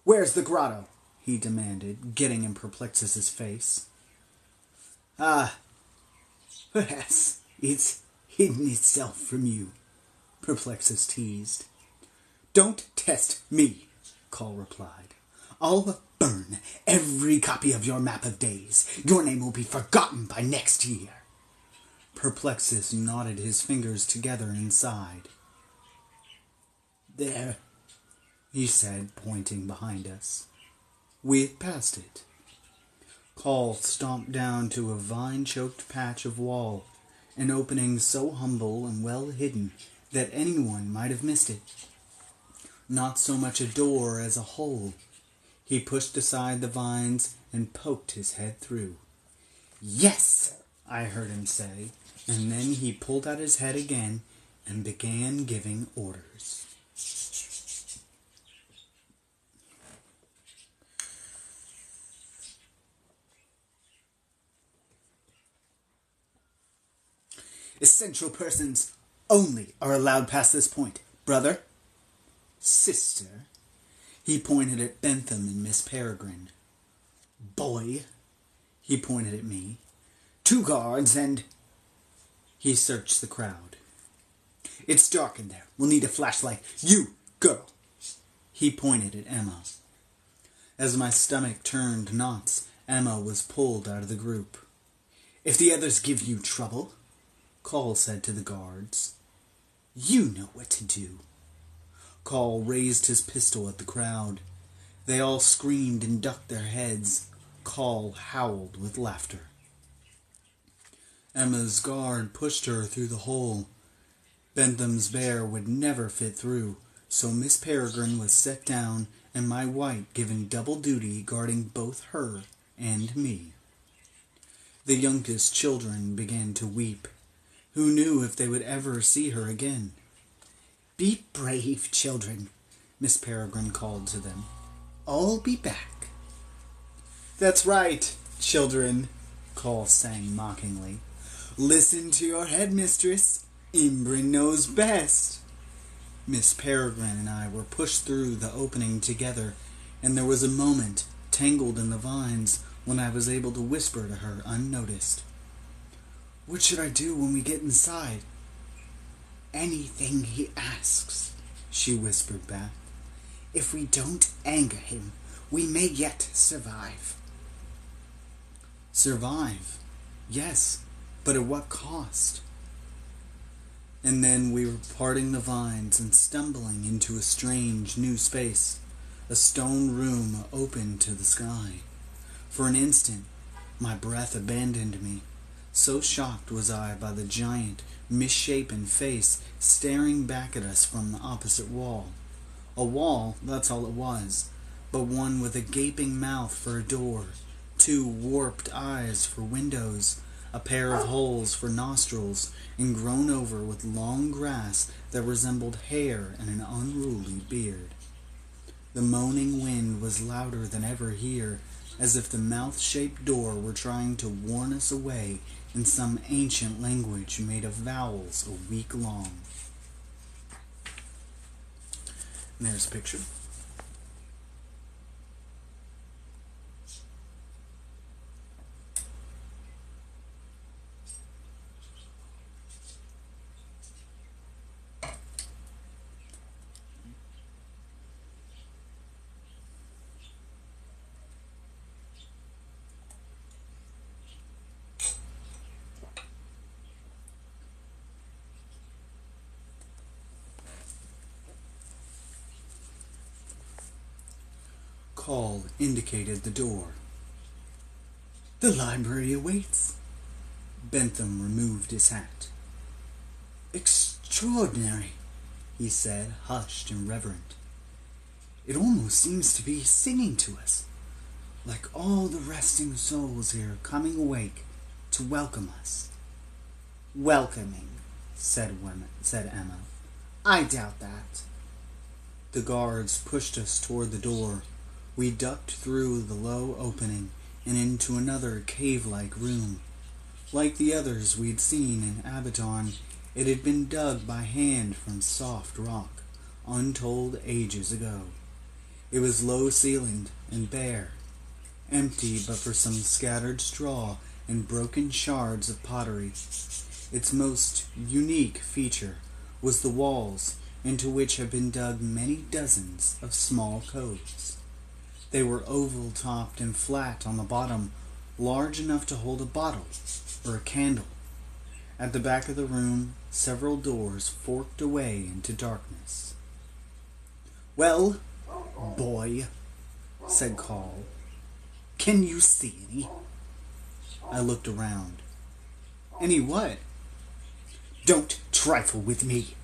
"Where's the grotto?" he demanded, getting in Perplexus's face. Perhaps it's hidden itself from you," Perplexus teased. "Don't test me," Call replied. "I'll burn every copy of your map of days. Your name will be forgotten by next year." Perplexus knotted his fingers together and sighed. "There," he said, pointing behind us. We had passed it. Call stomped down to a vine-choked patch of wall, an opening so humble and well hidden that anyone might have missed it. Not so much a door as a hole. He pushed aside the vines and poked his head through. "Yes," I heard him say, and then he pulled out his head again and began giving orders. "Essential persons only are allowed past this point. Brother, sister," he pointed at Bentham and Miss Peregrine. "Boy," he pointed at me. "2 guards and—" He searched the crowd. "It's dark in there. We'll need a flashlight. You, girl." He pointed at Emma. As my stomach turned knots, Emma was pulled out of the group. "If the others give you trouble," Call said to the guards, "you know what to do." Call raised his pistol at the crowd. They all screamed and ducked their heads. Call howled with laughter. Emma's guard pushed her through the hole. Bentham's bear would never fit through, so Miss Peregrine was set down and my wight given double duty guarding both her and me. The youngest children began to weep. Who knew if they would ever see her again? "Be brave, children," Miss Peregrine called to them. "I'll be back." "That's right, children," Call sang mockingly. "Listen to your headmistress. Imbrin knows best." Miss Peregrine and I were pushed through the opening together, and there was a moment, tangled in the vines, when I was able to whisper to her unnoticed. "What should I do when we get inside?" "Anything he asks," she whispered back. "If we don't anger him, We may yet survive. Survive? Yes, but at what cost? And then we were parting the vines and stumbling into a strange new space, a stone room open to the sky. For an instant, my breath abandoned me. So shocked was I by the giant, misshapen face staring back at us from the opposite wall. A wall, that's all it was, but one with a gaping mouth for a door, 2 warped eyes for windows, a pair of holes for nostrils, and grown over with long grass that resembled hair and an unruly beard. The moaning wind was louder than ever here, as if the mouth-shaped door were trying to warn us away in some ancient language made of vowels a week long. And there's a picture. Call indicated the door. The library awaits. Bentham removed his hat. Extraordinary, he said, hushed and reverent. It almost seems to be singing to us, like all the resting souls here coming awake to welcome us. Welcoming, said Emma. I doubt that. The guards pushed us toward the door. We ducked through the low opening and into another cave-like room. Like the others we'd seen in Abaddon, it had been dug by hand from soft rock, untold ages ago. It was low-ceilinged and bare, empty but for some scattered straw and broken shards of pottery. Its most unique feature was the walls, into which had been dug many dozens of small coves. They were oval-topped and flat on the bottom, large enough to hold a bottle or a candle. At the back of the room, several doors forked away into darkness. Well, boy, said Call, can you see any? I looked around. Any what? Don't trifle with me.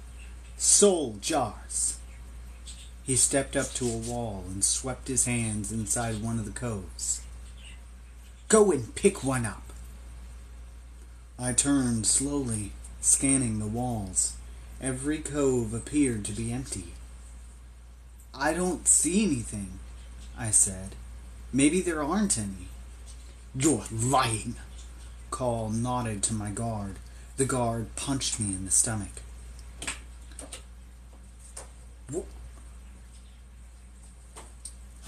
Soul jars. He stepped up to a wall and swept his hands inside one of the coves. Go and pick one up. I turned slowly, scanning the walls. Every cove appeared to be empty. I don't see anything, I said. Maybe there aren't any. You're lying. Call nodded to my guard. The guard punched me in the stomach.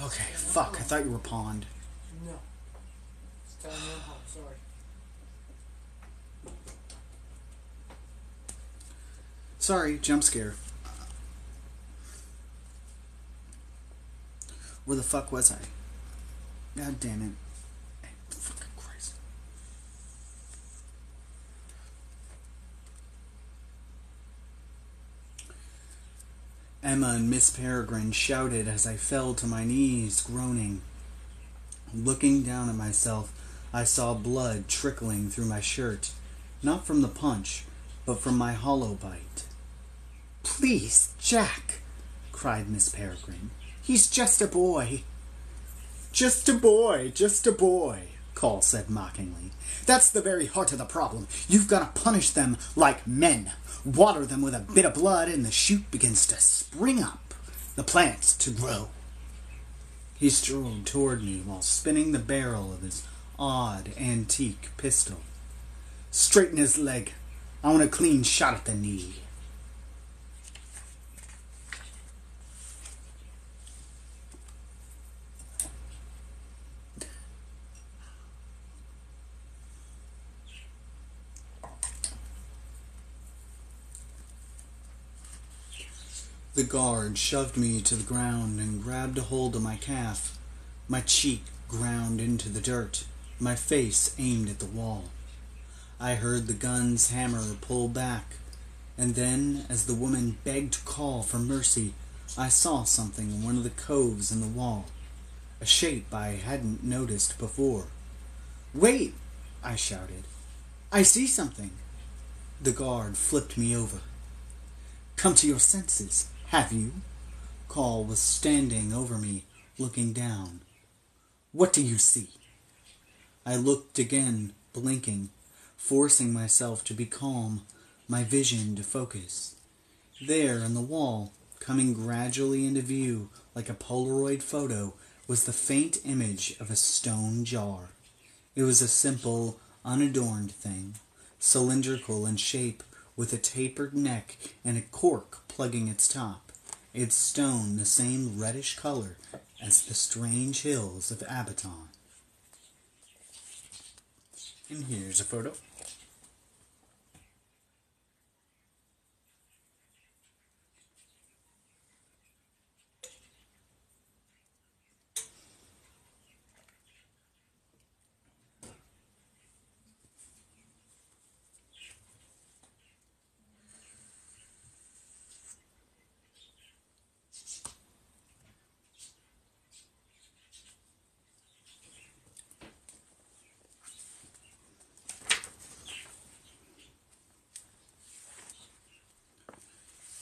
Okay, fuck, I thought you were Pond. No. It's telling me I'm hot, sorry. Sorry, jump scare. Where the fuck was I? God damn it. Hey, fucking Christ. Emma and Miss Peregrine shouted as I fell to my knees, groaning. Looking down at myself, I saw blood trickling through my shirt, not from the punch, but from my hollow bite. Please, Jack, cried Miss Peregrine. He's just a boy. Just a boy, Call said mockingly. That's the very heart of the problem. You've got to punish them like men. Water them with a bit of blood and the shoot begins to spring up, the plants to grow. He strode toward me while spinning the barrel of his odd antique pistol. Straighten his leg. I want a clean shot at the knee. The guard shoved me to the ground and grabbed a hold of my calf. My cheek ground into the dirt, my face aimed at the wall. I heard the gun's hammer pull back, and then, as the woman begged to call for mercy, I saw something in one of the coves in the wall, a shape I hadn't noticed before. "Wait!" I shouted. "I see something!" The guard flipped me over. "Come to your senses, have you?" Call was standing over me, looking down. "What do you see?" I looked again, blinking, forcing myself to be calm, my vision to focus. There on the wall, coming gradually into view like a Polaroid photo, was the faint image of a stone jar. It was a simple, unadorned thing, cylindrical in shape, with a tapered neck and a cork plugging its top, its stone the same reddish color as the strange hills of Abaton. And here's a photo.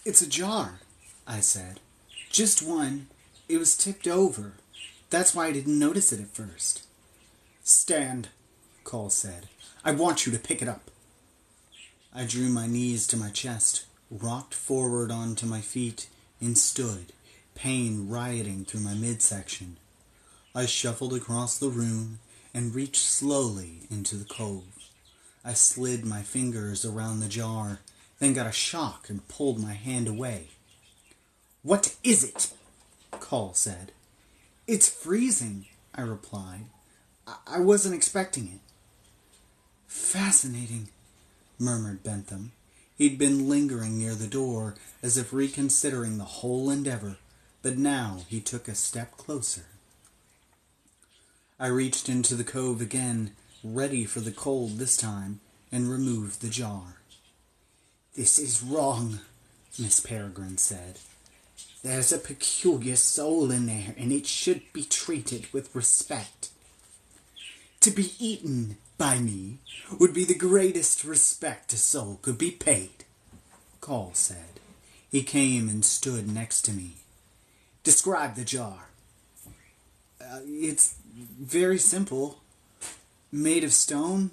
"It's a jar," I said. "Just one. It was tipped over. That's why I didn't notice it at first." "Stand," Cole said. "I want you to pick it up." I drew my knees to my chest, rocked forward onto my feet, and stood, pain rioting through my midsection. I shuffled across the room and reached slowly into the cove. I slid my fingers around the jar, then got a shock and pulled my hand away. "What is it?" Call said. "It's freezing," I replied. I wasn't expecting it." "Fascinating," murmured Bentham. He'd been lingering near the door, as if reconsidering the whole endeavor, but now he took a step closer. I reached into the cove again, ready for the cold this time, and removed the jar. "This is wrong," Miss Peregrine said. "There's a peculiar soul in there, and it should be treated with respect." "To be eaten by me would be the greatest respect a soul could be paid," Call said. He came and stood next to me. "Describe the jar." It's very simple. Made of stone."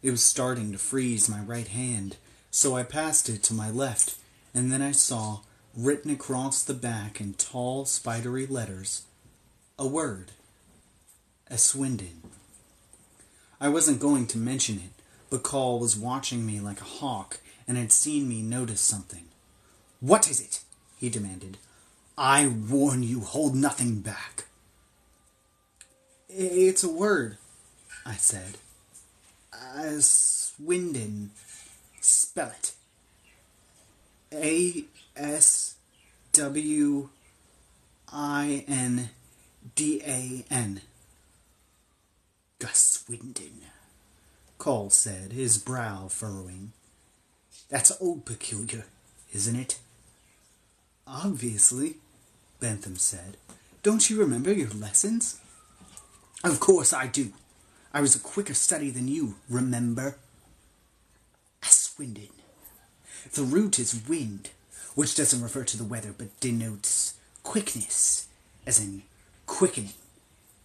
It was starting to freeze my right hand, so I passed it to my left, and then I saw, written across the back in tall, spidery letters, a word. Aswindon. I wasn't going to mention it, but Call was watching me like a hawk and had seen me notice something. "What is it?" he demanded. "I warn you, hold nothing back." "It's a word," I said. "Aswindon. Spell it." Aswindan. Guswindon, Call said, his brow furrowing. "That's old peculiar, isn't it?" "Obviously," Bentham said. "Don't you remember your lessons?" "Of course I do. I was a quicker study than you, remember?" Aswindon. The root is wind, which doesn't refer to the weather, but denotes quickness, as in quickening,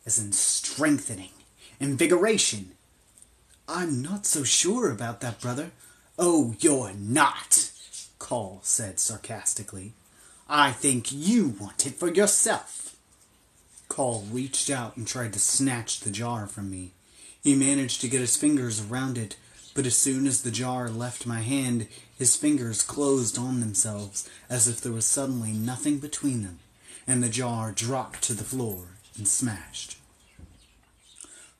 as in strengthening, invigoration. "I'm not so sure about that, brother." "Oh, you're not," Call said sarcastically. "I think you want it for yourself." Call reached out and tried to snatch the jar from me. He managed to get his fingers around it, but as soon as the jar left my hand, his fingers closed on themselves, as if there was suddenly nothing between them, and the jar dropped to the floor and smashed.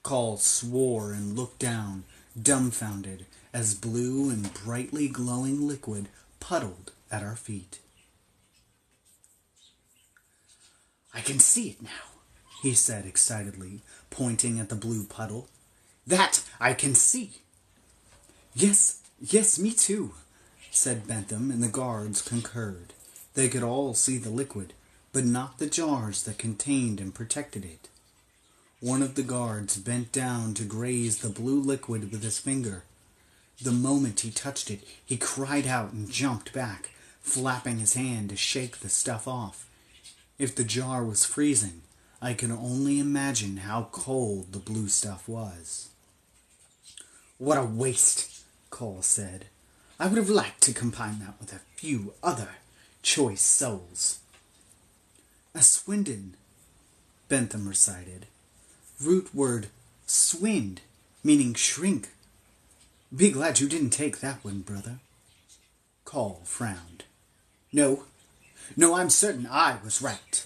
Call swore and looked down, dumbfounded, as blue and brightly glowing liquid puddled at our feet. "I can see it now," he said excitedly, pointing at the blue puddle. "That I can see." "Yes, yes, me too," said Bentham, and the guards concurred. They could all see the liquid, but not the jars that contained and protected it. One of the guards bent down to graze the blue liquid with his finger. The moment he touched it, he cried out and jumped back, flapping his hand to shake the stuff off. If the jar was freezing, I could only imagine how cold the blue stuff was. "What a waste," Cole said. "I would have liked to combine that with a few other choice souls." "A Swindon," Bentham recited. "Root word swind, meaning shrink. Be glad you didn't take that one, brother." Cole frowned. No, I'm certain I was right."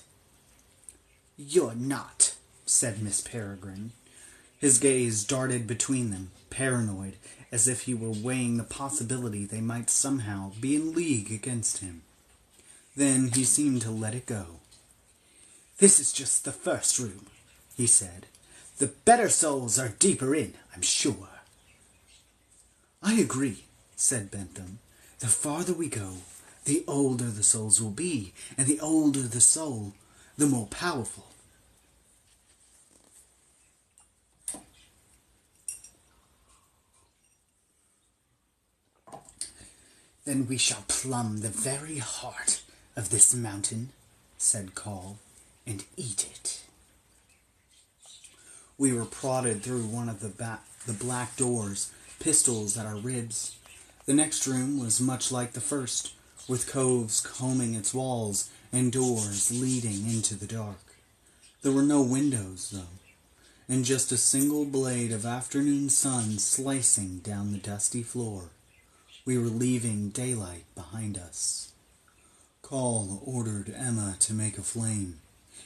"You're not," said Miss Peregrine. His gaze darted between them, paranoid, as if he were weighing the possibility they might somehow be in league against him. Then he seemed to let it go. "This is just the first room," he said. "The better souls are deeper in, I'm sure." "I agree," said Bentham. "The farther we go, the older the souls will be, and the older the soul, the more powerful." "Then we shall plumb the very heart of this mountain," said Call, "and eat it." We were prodded through one of the black doors, pistols at our ribs. The next room was much like the first, with coves combing its walls and doors leading into the dark. There were no windows, though, and just a single blade of afternoon sun slicing down the dusty floor. We were leaving daylight behind us. Call ordered Emma to make a flame.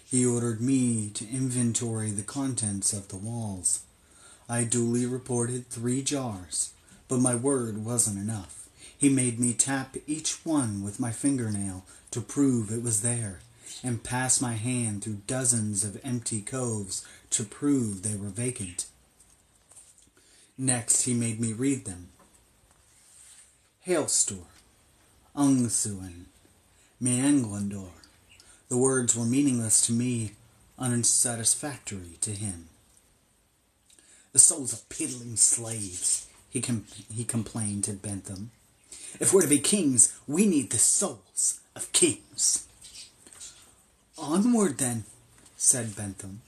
He ordered me to inventory the contents of the walls. I duly reported 3 jars, but my word wasn't enough. He made me tap each one with my fingernail to prove it was there, and pass my hand through dozens of empty coves to prove they were vacant. Next, he made me read them. Hailstor, Ungsuan, Meanglandor. The words were meaningless to me, unsatisfactory to him. "The souls of piddling slaves," he complained to Bentham. "If we're to be kings, we need the souls of kings." "Onward, then," said Bentham.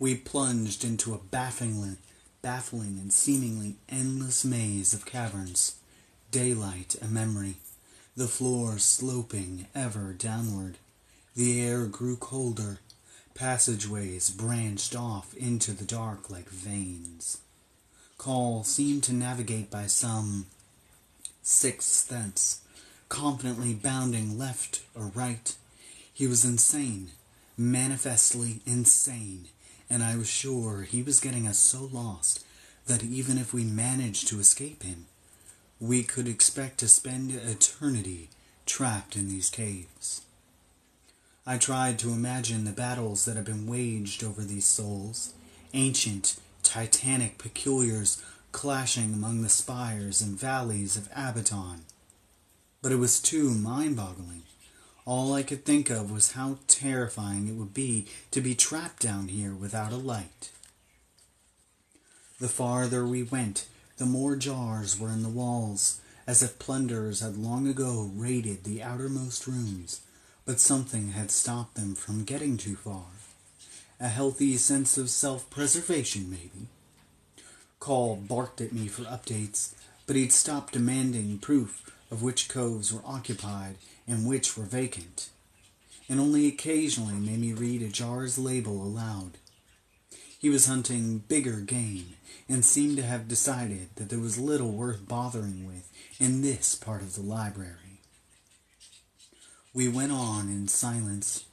We plunged into a baffling and seemingly endless maze of caverns. Daylight a memory, the floor sloping ever downward. The air grew colder. Passageways branched off into the dark like veins. Call seemed to navigate by some sixth sense, confidently bounding left or right. He was insane, manifestly insane, and I was sure he was getting us so lost that even if we managed to escape him, we could expect to spend eternity trapped in these caves. I tried to imagine the battles that had been waged over these souls, ancient, titanic peculiars clashing among the spires and valleys of Abaddon. But it was too mind-boggling. All I could think of was how terrifying it would be to be trapped down here without a light. The farther we went, the more jars were in the walls, as if plunderers had long ago raided the outermost rooms, but something had stopped them from getting too far. A healthy sense of self-preservation, maybe. Call barked at me for updates, but he'd stopped demanding proof of which coves were occupied and which were vacant, and only occasionally made me read a jar's label aloud. He was hunting bigger game, and seemed to have decided that there was little worth bothering with in this part of the library. We went on in silence.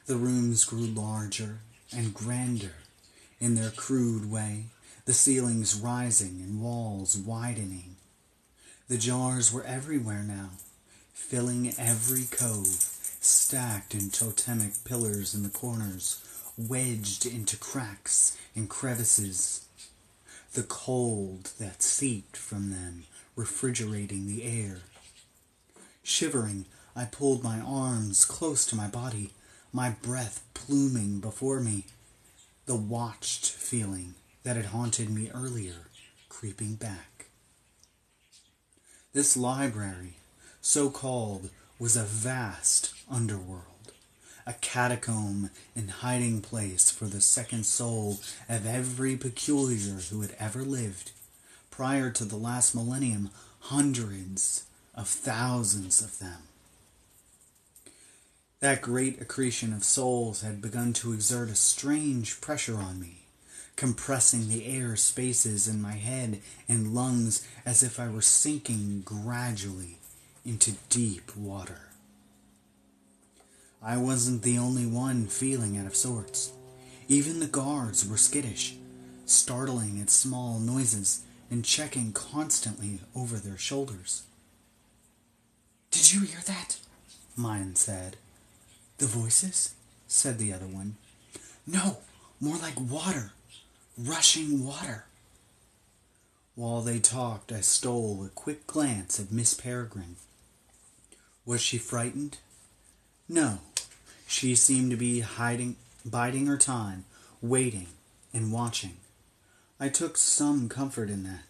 The rooms grew larger and grander in their crude way, the ceilings rising and walls widening. The jars were everywhere now, filling every cove, stacked in totemic pillars in the corners, wedged into cracks and crevices, the cold that seeped from them refrigerating the air. Shivering, I pulled my arms close to my body, my breath pluming before me, the watched feeling that had haunted me earlier creeping back. This library, so called, was a vast underworld, a catacomb and hiding place for the second soul of every peculiar who had ever lived. Prior to the last millennium, hundreds of thousands of them. That great accretion of souls had begun to exert a strange pressure on me, compressing the air spaces in my head and lungs as if I were sinking gradually into deep water. I wasn't the only one feeling out of sorts. Even the guards were skittish, startling at small noises and checking constantly over their shoulders. "Did you hear that?" mine said. "The voices?" said the other one. "No, more like water. Rushing water." While they talked, I stole a quick glance at Miss Peregrine. Was she frightened? No. She seemed to be biding her time, waiting and watching. I took some comfort in that,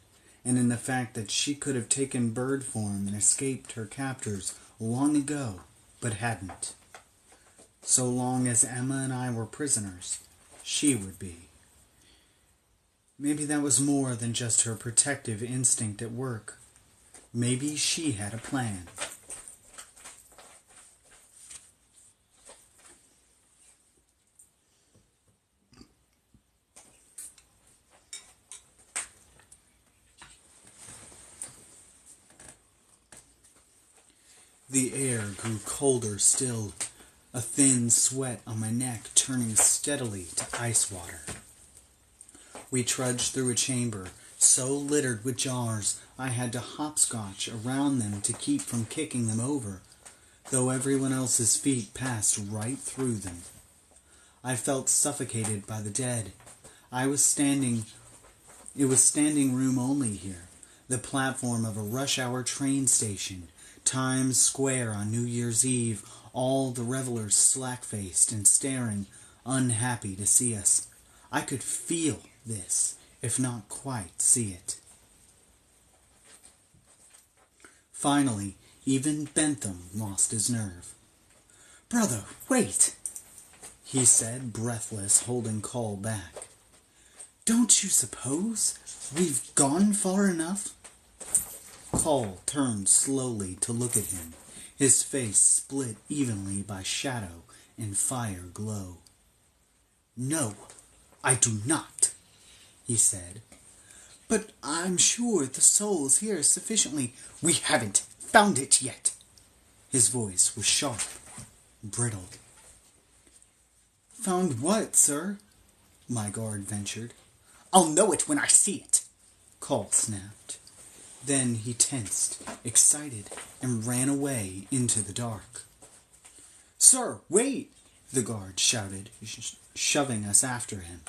and in the fact that she could have taken bird form and escaped her captors long ago, but hadn't. So long as Emma and I were prisoners, she would be. Maybe that was more than just her protective instinct at work. Maybe she had a plan. The air grew colder still, a thin sweat on my neck turning steadily to ice water. We trudged through a chamber so littered with jars I had to hopscotch around them to keep from kicking them over, though everyone else's feet passed right through them. I felt suffocated by the dead. It was standing room only here, the platform of a rush-hour train station, Times Square on New Year's Eve, all the revelers slack-faced and staring, unhappy to see us. I could feel this, if not quite see it. Finally, even Bentham lost his nerve. "Brother, wait," he said, breathless, holding Call back. "Don't you suppose we've gone far enough?" Call turned slowly to look at him, his face split evenly by shadow and fire glow. "No, I do not," he said. "But I'm sure the soul's here sufficiently." "We haven't found it yet." His voice was sharp, brittle. "Found what, sir?" my guard ventured. "I'll know it when I see it," Call snapped. Then he tensed, excited, and ran away into the dark. "Sir, wait!" the guard shouted, shoving us after him.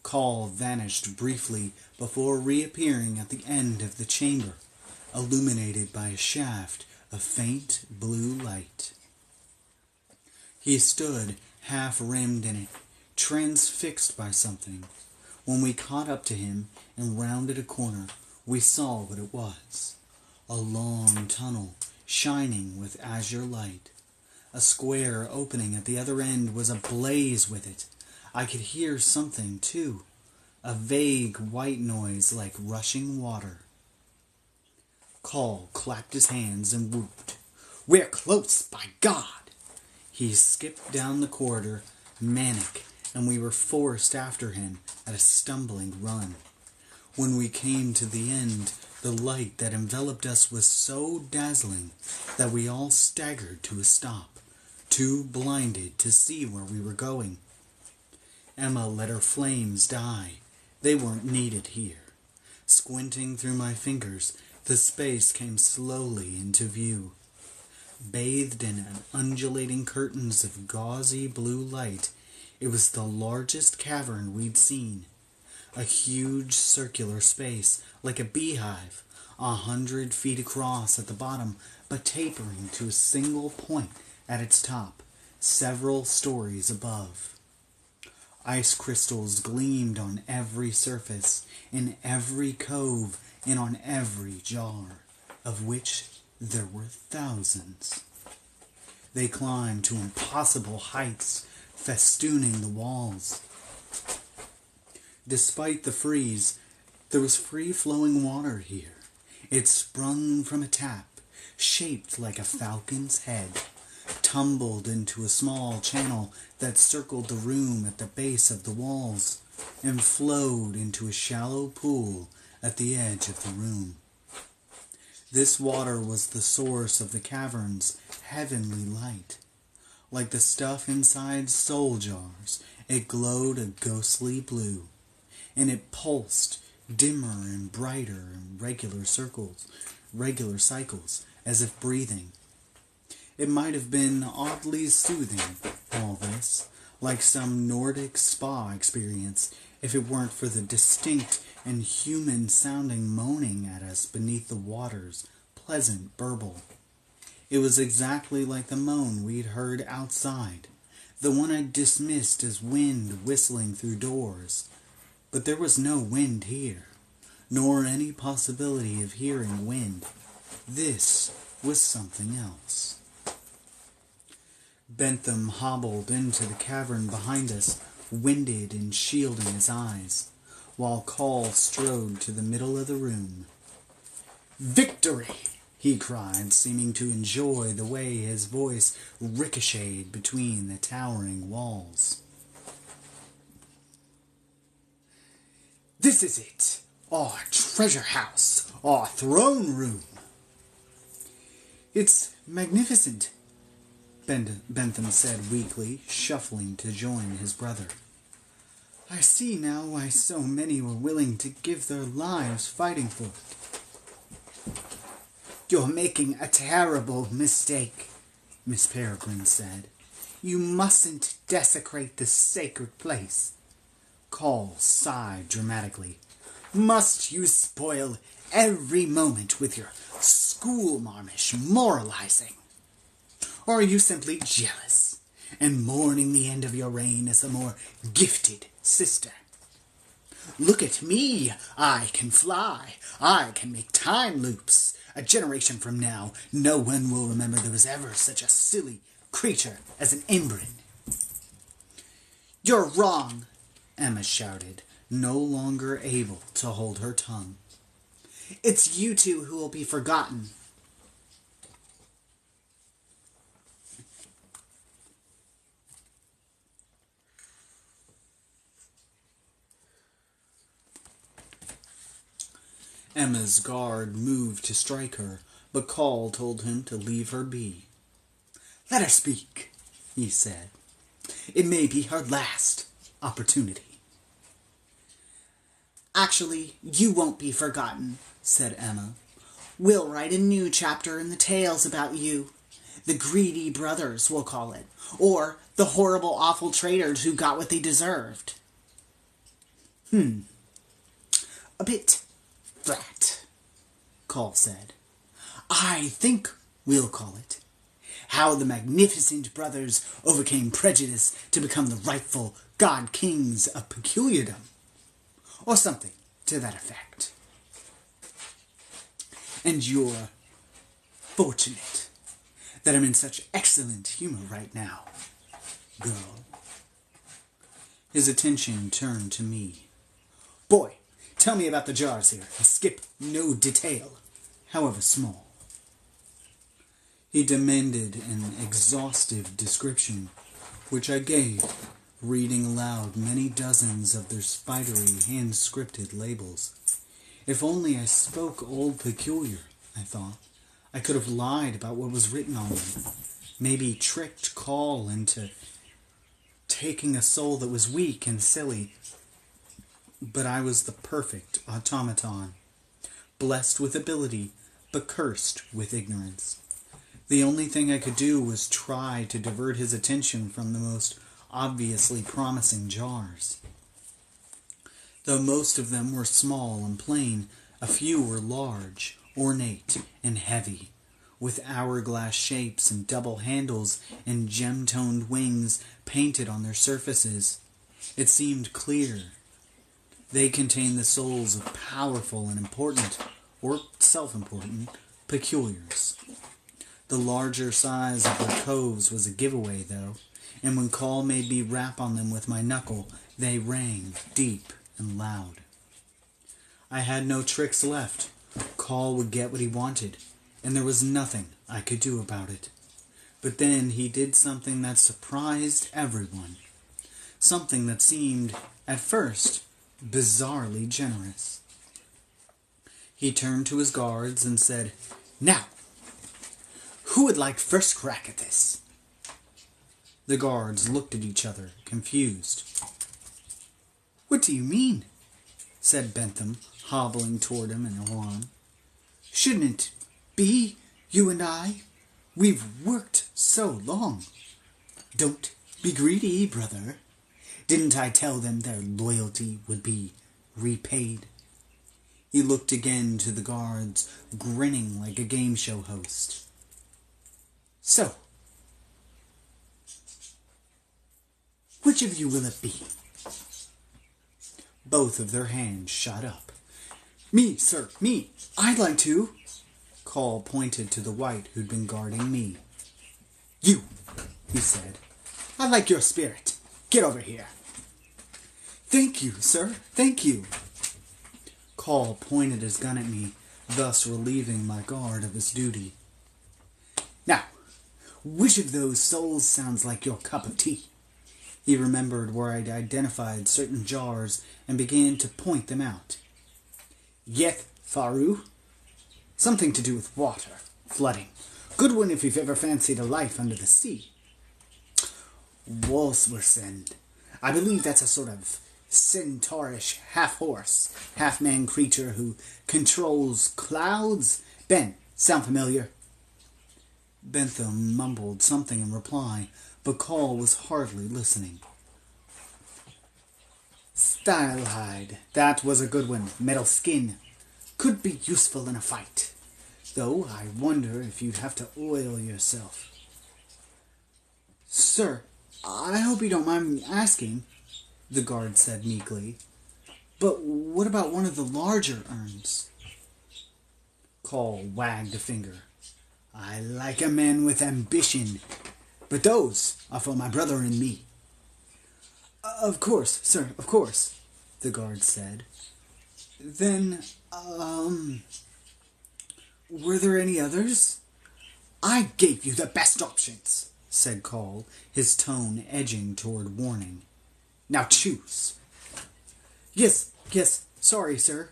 Call vanished briefly before reappearing at the end of the chamber, illuminated by a shaft of faint blue light. He stood half-rimmed in it, transfixed by something. When we caught up to him and rounded a corner, we saw what it was. A long tunnel, shining with azure light. A square opening at the other end was ablaze with it. I could hear something, too. A vague white noise like rushing water. Call clapped his hands and whooped. "We're close, by God!" He skipped down the corridor, manic, and we were forced after him at a stumbling run. When we came to the end, the light that enveloped us was so dazzling that we all staggered to a stop, too blinded to see where we were going. Emma let her flames die. They weren't needed here. Squinting through my fingers, the space came slowly into view. Bathed in an undulating curtains of gauzy blue light, It was the largest cavern we'd seen. A huge circular space, like a beehive, 100 feet across at the bottom, but tapering to a single point at its top, several stories above. Ice crystals gleamed on every surface, in every cove, and on every jar, of which there were thousands. They climbed to impossible heights, festooning the walls. Despite the freeze, there was free-flowing water here. It sprung from a tap, shaped like a falcon's head, tumbled into a small channel that circled the room at the base of the walls, and flowed into a shallow pool at the edge of the room. This water was the source of the cavern's heavenly light. Like the stuff inside soul jars, it glowed a ghostly blue, and it pulsed dimmer and brighter in regular cycles, as if breathing. It might have been oddly soothing, all this, like some Nordic spa experience, if it weren't for the distinct and human-sounding moaning at us beneath the water's pleasant burble. It was exactly like the moan we'd heard outside, the one I'd dismissed as wind whistling through doors. But there was no wind here, nor any possibility of hearing wind. This was something else. Bentham hobbled into the cavern behind us, winded and shielding his eyes, while Call strode to the middle of the room. "Victory!" he cried, seeming to enjoy the way his voice ricocheted between the towering walls. "This is it! Our treasure house! Our throne room!" "It's magnificent," Bentham said weakly, shuffling to join his brother. "I see now why so many were willing to give their lives fighting for it." "You're making a terrible mistake," Miss Peregrine said. "You mustn't desecrate this sacred place." Call sighed dramatically. "Must you spoil every moment with your schoolmarmish moralizing? Or are you simply jealous and mourning the end of your reign as the more gifted sister? Look at me! I can fly. I can make time loops. A generation from now, no one will remember there was ever such a silly creature as an inbred." "You're wrong!" Emma shouted, no longer able to hold her tongue. "It's you two who will be forgotten." Emma's guard moved to strike her, but Call told him to leave her be. "Let her speak," he said. "It may be her last opportunity." "Actually, you won't be forgotten," said Emma. "We'll write a new chapter in the tales about you. The Greedy Brothers, we'll call it. Or the Horrible, Awful Traitors who got what they deserved." "A bit flat," Call said. "I think we'll call it How the Magnificent Brothers Overcame Prejudice to Become the Rightful God-Kings of Peculiardom. Or something to that effect. And you're fortunate that I'm in such excellent humor right now, girl." His attention turned to me. "Boy, tell me about the jars here, and skip no detail, however small." He demanded an exhaustive description, which I gave, reading aloud many dozens of their spidery, hand-scripted labels. If only I spoke Old Peculiar, I thought, I could have lied about what was written on them, maybe tricked Call into taking a soul that was weak and silly. But I was the perfect automaton, blessed with ability, but cursed with ignorance. The only thing I could do was try to divert his attention from the most obviously promising jars. Though most of them were small and plain, a few were large, ornate, and heavy, with hourglass shapes and double handles and gem-toned wings painted on their surfaces. It seemed clear. They contained the souls of powerful and important, or self-important, peculiars. The larger size of their coves was a giveaway, though, and when Call made me rap on them with my knuckle, they rang deep and loud. I had no tricks left. Call would get what he wanted, and there was nothing I could do about it. But then he did something that surprised everyone. Something that seemed, at first, bizarrely generous. He turned to his guards and said, "Now, who would like first crack at this?" The guards looked at each other, confused. "What do you mean?" said Bentham, hobbling toward him in alarm. "Shouldn't it be you and I? We've worked so long." "Don't be greedy, brother. Didn't I tell them their loyalty would be repaid?" He looked again to the guards, grinning like a game show host. "So, which of you will it be?" Both of their hands shot up. "Me, sir, me. I'd like to." Call pointed to the white who'd been guarding me. "You," he said. "I like your spirit. Get over here." "Thank you, sir. Thank you." Call pointed his gun at me, thus relieving my guard of his duty. "Now, which of those souls sounds like your cup of tea?" He remembered where I'd identified certain jars and began to point them out. "Yeth Faru. Something to do with water, flooding. Good one if you've ever fancied a life under the sea. Wolswersend. I believe that's a sort of centaurish half-horse, half-man creature who controls clouds. Ben, sound familiar?" Bentham mumbled something in reply, but Call was hardly listening. "Stylehide. That was a good one. Metal skin. Could be useful in a fight. Though I wonder if you'd have to oil yourself." "Sir, I hope you don't mind me asking," the guard said meekly, "but what about one of the larger urns?" Call wagged a finger. "I like a man with ambition, but those are for my brother and me." "Of course, sir, of course," the guard said. "Then, were there any others?" "I gave you the best options," said Call, his tone edging toward warning. "Now choose." Yes, sorry, sir."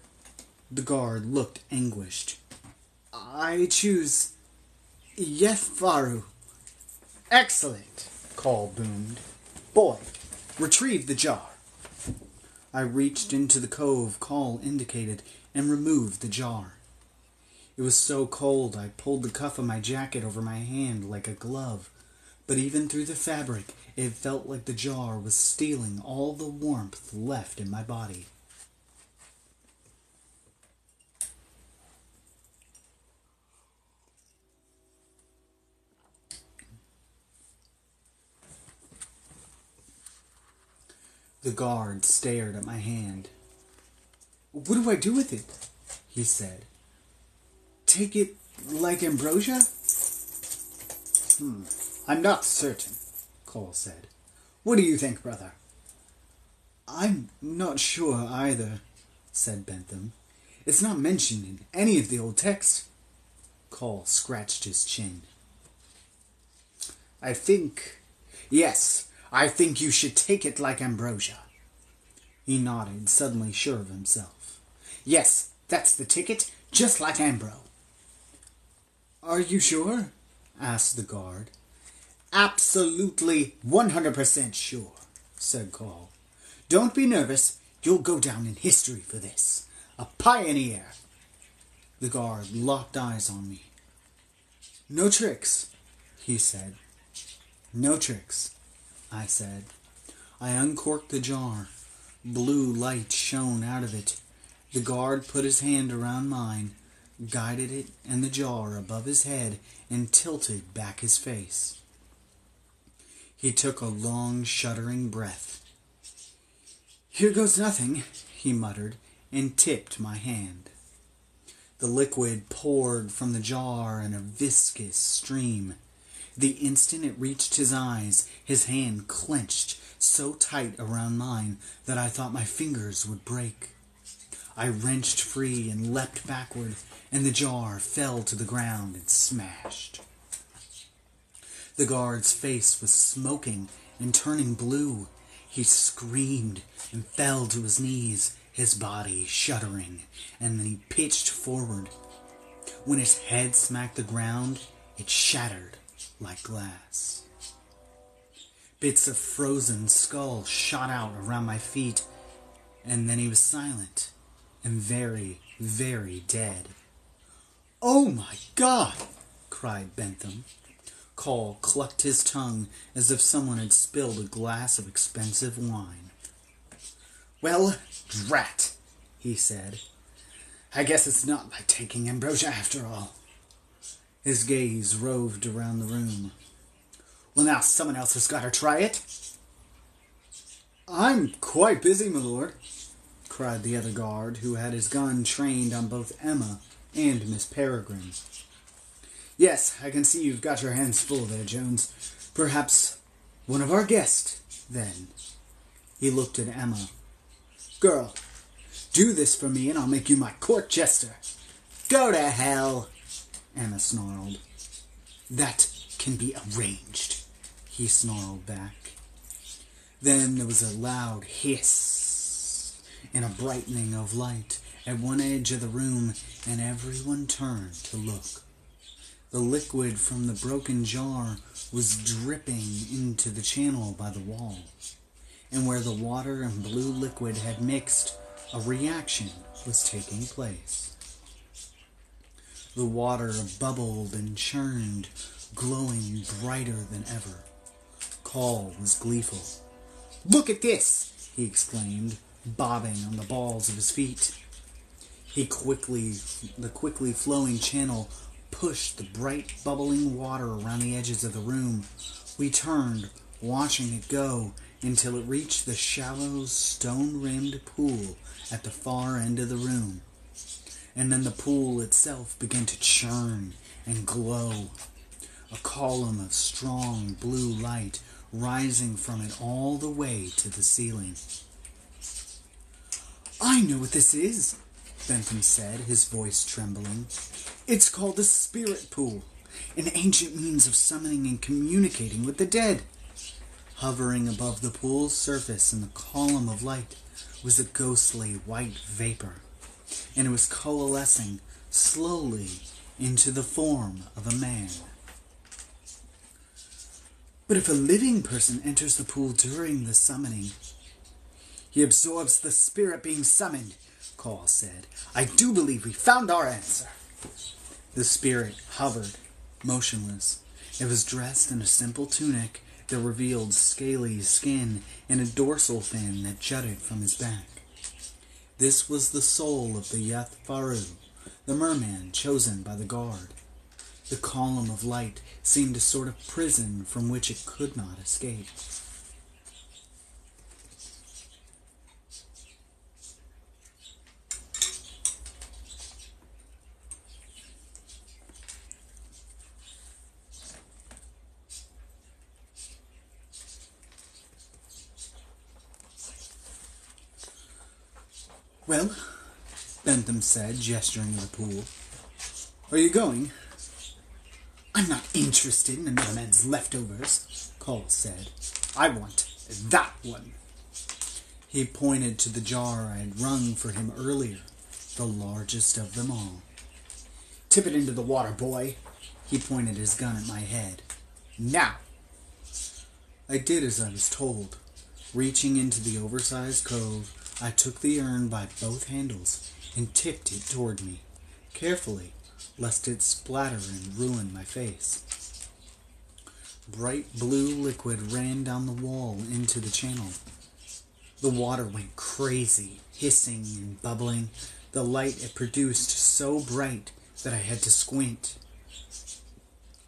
The guard looked anguished. "I choose Yethfaru." "Excellent," Call boomed. "Boy, retrieve the jar." I reached into the cove Call indicated and removed the jar. It was so cold I pulled the cuff of my jacket over my hand like a glove, but even through the fabric it felt like the jar was stealing all the warmth left in my body. The guard stared at my hand. "What do I do with it?" he said. "Take it like ambrosia?" "I'm not certain," Cole said. "What do you think, brother?" "I'm not sure either," said Bentham. "It's not mentioned in any of the old texts." Cole scratched his chin. Yes, I think you should take it like ambrosia." He nodded, suddenly sure of himself. "Yes, that's the ticket, just like Ambro." "Are you sure?" asked the guard. "Absolutely 100% sure," said Call. "Don't be nervous. You'll go down in history for this. A pioneer." The guard locked eyes on me. "No tricks," he said. "No tricks," I said. I uncorked the jar. Blue light shone out of it. The guard put his hand around mine, guided it and the jar above his head, and tilted back his face. He took a long, shuddering breath. "Here goes nothing," he muttered, and tipped my hand. The liquid poured from the jar in a viscous stream. The instant it reached his eyes, his hand clenched so tight around mine that I thought my fingers would break. I wrenched free and leapt backward, and the jar fell to the ground and smashed. The guard's face was smoking and turning blue. He screamed and fell to his knees, his body shuddering, and then he pitched forward. When his head smacked the ground, it shattered like glass. Bits of frozen skull shot out around my feet, and then he was silent and very, very dead. "Oh my God!" cried Bentham. Call clucked his tongue as if someone had spilled a glass of expensive wine. "Well, drat," he said. "I guess it's not like taking ambrosia after all." His gaze roved around the room. "Well, now someone else has got to try it." "I'm quite busy, my lord," cried the other guard, who had his gun trained on both Emma and Miss Peregrine. "Yes, I can see you've got your hands full there, Jones. Perhaps one of our guests, then." He looked at Emma. "Girl, do this for me and I'll make you my court jester." "Go to hell," Emma snarled. "That can be arranged," he snarled back. Then there was a loud hiss and a brightening of light at one edge of the room, and everyone turned to look. The liquid from the broken jar was dripping into the channel by the wall, and where the water and blue liquid had mixed, a reaction was taking place. The water bubbled and churned, glowing brighter than ever. Call was gleeful. "Look at this!" he exclaimed, bobbing on the balls of his feet. The quickly flowing channel pushed the bright bubbling water around the edges of the room. We turned, watching it go, until it reached the shallow, stone-rimmed pool at the far end of the room. And then the pool itself began to churn and glow, a column of strong blue light rising from it all the way to the ceiling. "I know what this is," Bentham said, his voice trembling. "It's called the Spirit Pool, an ancient means of summoning and communicating with the dead." Hovering above the pool's surface in the column of light was a ghostly white vapor, and it was coalescing slowly into the form of a man. "But if a living person enters the pool during the summoning, he absorbs the spirit being summoned," Call said. "I do believe we found our answer." The spirit hovered, motionless. It was dressed in a simple tunic that revealed scaly skin and a dorsal fin that jutted from his back. This was the soul of the Yath Faru, the merman chosen by the guard. The column of light seemed a sort of prison from which it could not escape. "Well," Bentham said, gesturing to the pool. "Are you going?" "I'm not interested in another man's leftovers," Call said. "I want that one." He pointed to the jar I had wrung for him earlier, the largest of them all. "Tip it into the water, boy." He pointed his gun at my head. "Now!" I did as I was told. Reaching into the oversized cove, I took the urn by both handles and tipped it toward me, carefully, lest it splatter and ruin my face. Bright blue liquid ran down the wall into the channel. The water went crazy, hissing and bubbling, the light it produced so bright that I had to squint.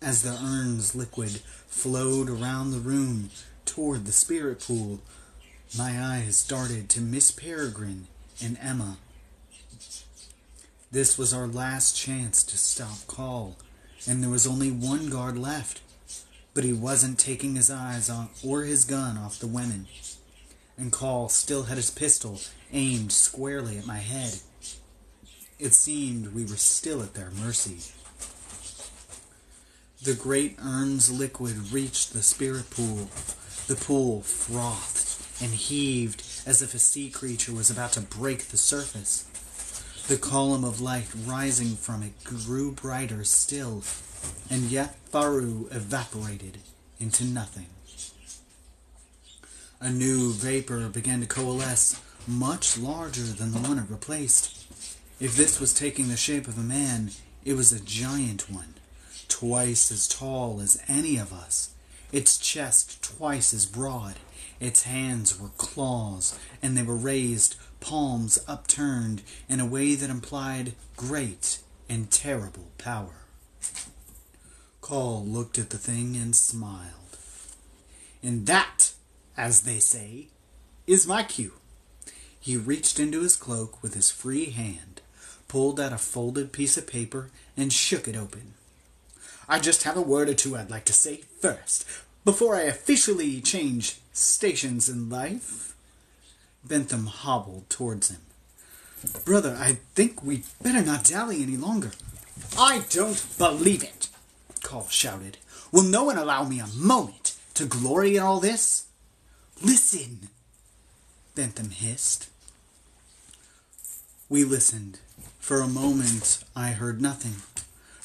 As the urn's liquid flowed around the room toward the spirit pool, my eyes darted to Miss Peregrine and Emma. This was our last chance to stop Call, and there was only one guard left, but he wasn't taking his eyes on or his gun off the women, and Call still had his pistol aimed squarely at my head. It seemed we were still at their mercy. The great urn's liquid reached the spirit pool. The pool frothed and heaved as if a sea creature was about to break the surface. The column of light rising from it grew brighter still, and yet Faru evaporated into nothing. A new vapor began to coalesce, much larger than the one it replaced. If this was taking the shape of a man, it was a giant one, twice as tall as any of us, its chest twice as broad. Its hands were claws, and they were raised, palms upturned, in a way that implied great and terrible power. Call looked at the thing and smiled. And that, as they say, is my cue. He reached into his cloak with his free hand, pulled out a folded piece of paper, and shook it open. I just have a word or two I'd like to say first, before I officially change stations in life. Bentham hobbled towards him. Brother, I think we'd better not dally any longer. I don't believe it, Call shouted. Will no one allow me a moment to glory in all this? Listen, Bentham hissed. We listened. For a moment I heard nothing,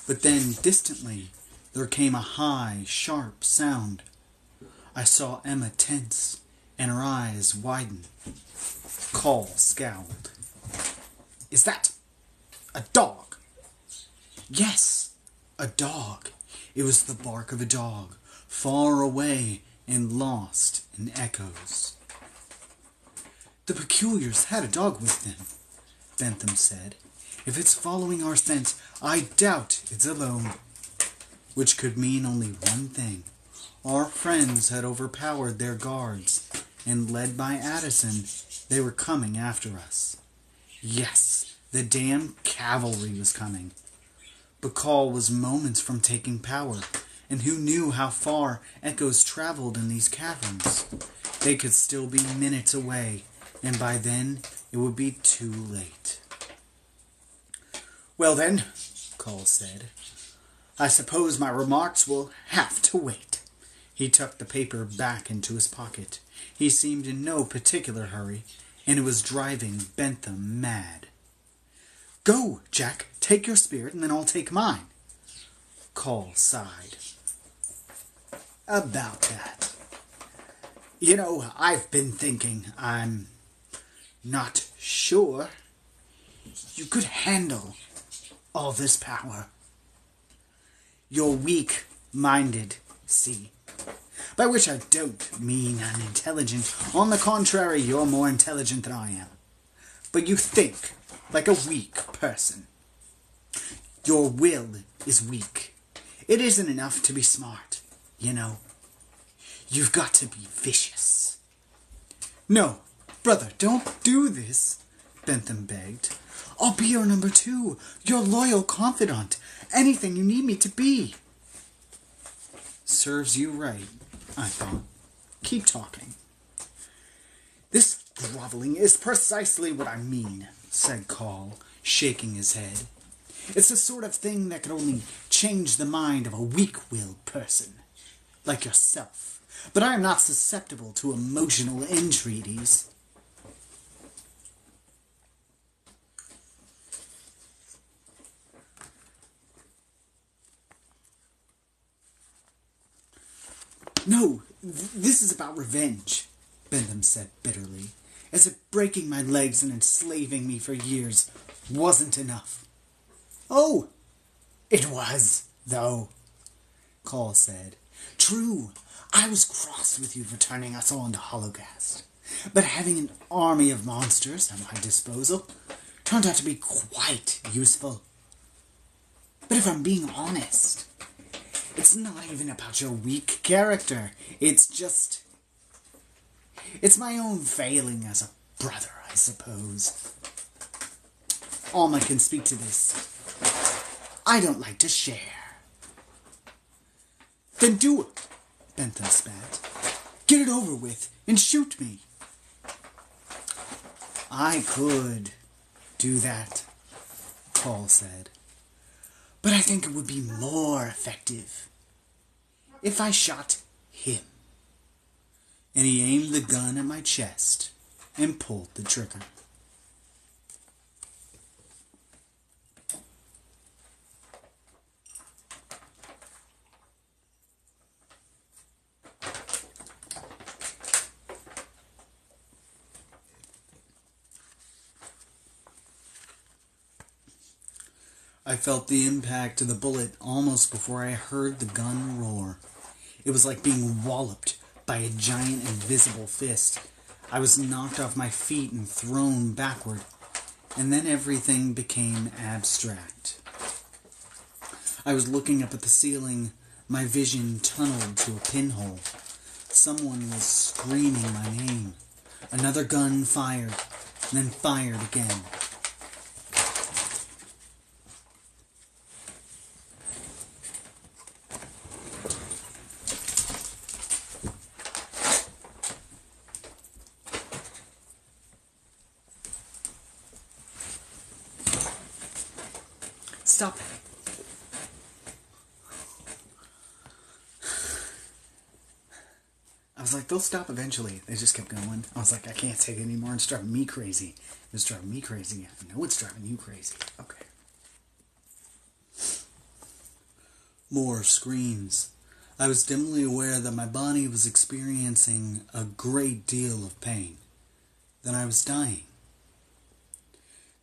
but then distantly there came a high, sharp sound. I saw Emma tense and her eyes widen. Call scowled. Is that a dog? Yes, a dog. It was the bark of a dog, far away and lost in echoes. The Peculiars had a dog with them, Bentham said. If it's following our scent, I doubt it's alone. Which could mean only one thing. Our friends had overpowered their guards, and led by Addison, they were coming after us. Yes, the damn cavalry was coming. Bacall was moments from taking power, and who knew how far echoes traveled in these caverns? They could still be minutes away, and by then it would be too late. Well then, Call said, I suppose my remarks will have to wait. He tucked the paper back into his pocket. He seemed in no particular hurry, and it was driving Bentham mad. Go, Jack, take your spirit, and then I'll take mine. Call sighed. About that. You know, I've been thinking, I'm not sure you could handle all this power. You're weak-minded, see. By which I don't mean unintelligent. On the contrary, you're more intelligent than I am. But you think like a weak person. Your will is weak. It isn't enough to be smart, you know. You've got to be vicious. No, brother, don't do this, Bentham begged. I'll be your number 2, your loyal confidant, anything you need me to be. Serves you right, I thought. Keep talking. This groveling is precisely what I mean, said Call, shaking his head. It's the sort of thing that can only change the mind of a weak-willed person, like yourself. But I am not susceptible to emotional entreaties. No, this is about revenge, Bentham said bitterly, as if breaking my legs and enslaving me for years wasn't enough. Oh, it was, though, Call said. True, I was cross with you for turning us all into Hologast. but having an army of monsters at my disposal turned out to be quite useful. But if I'm being honest, it's not even about your weak character. It's my own failing as a brother, I suppose. Alma can speak to this. I don't like to share. Then do it, Bentham spat. Get it over with and shoot me. I could do that, Paul said. But I think it would be more effective if I shot him. And he aimed the gun at my chest and pulled the trigger. I felt the impact of the bullet almost before I heard the gun roar. It was like being walloped by a giant invisible fist. I was knocked off my feet and thrown backward, and then everything became abstract. I was looking up at the ceiling, my vision tunneled to a pinhole. Someone was screaming my name. Another gun fired, then fired again. Stop it. I was like, they'll stop eventually. They just kept going. I was like, I can't take it anymore. It's driving me crazy. It's driving me crazy. I know it's driving you crazy. Okay. More screams. I was dimly aware that my body was experiencing a great deal of pain. That I was dying.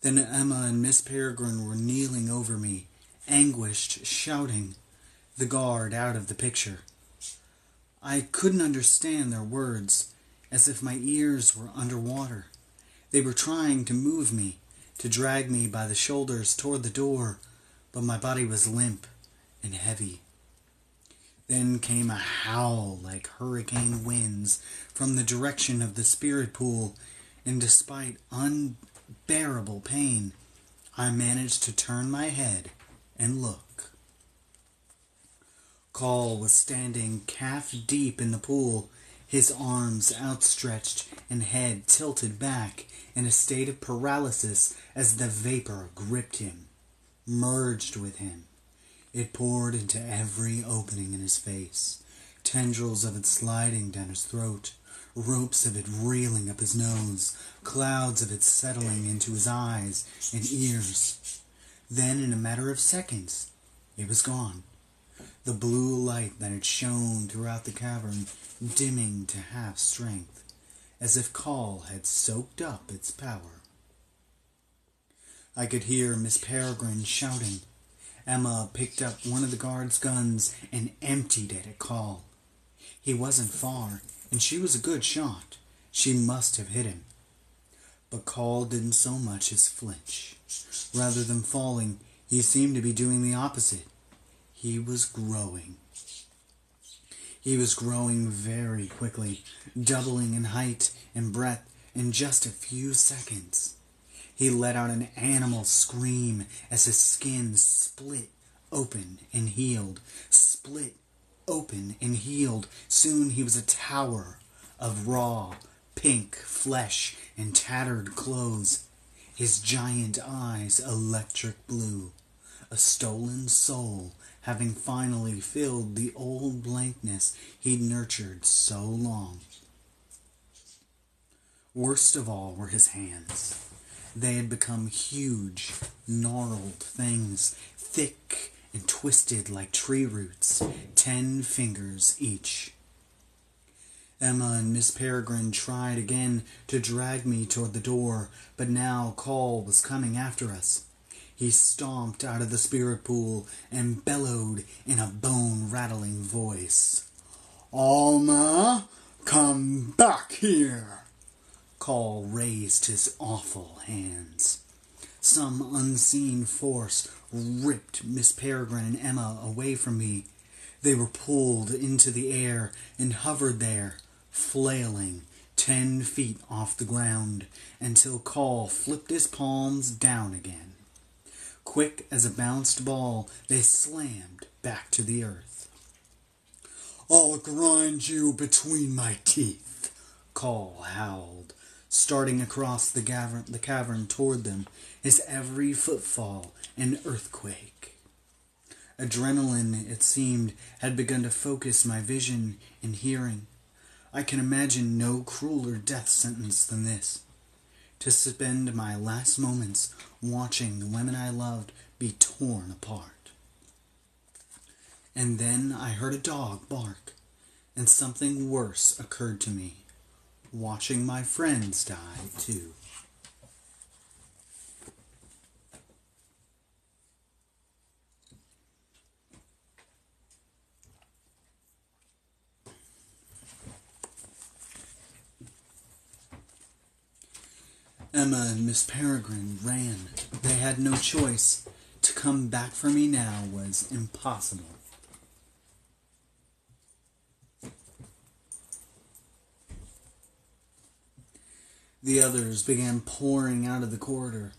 Then Emma and Miss Peregrine were kneeling over me, anguished, shouting, the guard out of the picture. I couldn't understand their words, as if my ears were underwater. They were trying to move me, to drag me by the shoulders toward the door, but my body was limp and heavy. Then came a howl like hurricane winds from the direction of the spirit pool, and despite unbearable pain, I managed to turn my head and look. Call was standing calf-deep in the pool, his arms outstretched and head tilted back in a state of paralysis as the vapor gripped him, merged with him. It poured into every opening in his face, tendrils of it sliding down his throat, ropes of it reeling up his nose, clouds of it settling into his eyes and ears. Then, in a matter of seconds, it was gone. The blue light that had shone throughout the cavern dimming to half strength, as if Call had soaked up its power. I could hear Miss Peregrine shouting. Emma picked up one of the guard's guns and emptied it at Call. He wasn't far, and she was a good shot. She must have hit him. But Call didn't so much as flinch. Rather than falling, he seemed to be doing the opposite. He was growing. He was growing very quickly, doubling in height and breadth in just a few seconds. He let out an animal scream as his skin split open and healed, split open and healed. Soon he was a tower of raw, pink flesh and tattered clothes, his giant eyes electric blue, a stolen soul having finally filled the old blankness he'd nurtured so long. Worst of all were his hands. They had become huge, gnarled things, thick and twisted like tree roots, 10 fingers each. Emma and Miss Peregrine tried again to drag me toward the door, but now Call was coming after us. He stomped out of the spirit pool and bellowed in a bone-rattling voice, "Alma, come back here!" Call raised his awful hands. Some unseen force ripped Miss Peregrine and Emma away from me. They were pulled into the air and hovered there, flailing 10 feet off the ground, until Call flipped his palms down again. Quick as a bounced ball, they slammed back to the earth. "I'll grind you between my teeth," Call howled, starting across the cavern toward them, his every footfall an earthquake. Adrenaline, it seemed, had begun to focus my vision and hearing. I can imagine no crueler death sentence than this. To spend my last moments watching the women I loved be torn apart. And then I heard a dog bark, and something worse occurred to me. Watching my friends die, too. Emma and Miss Peregrine ran. They had no choice. To come back for me now was impossible. The others began pouring out of the corridor.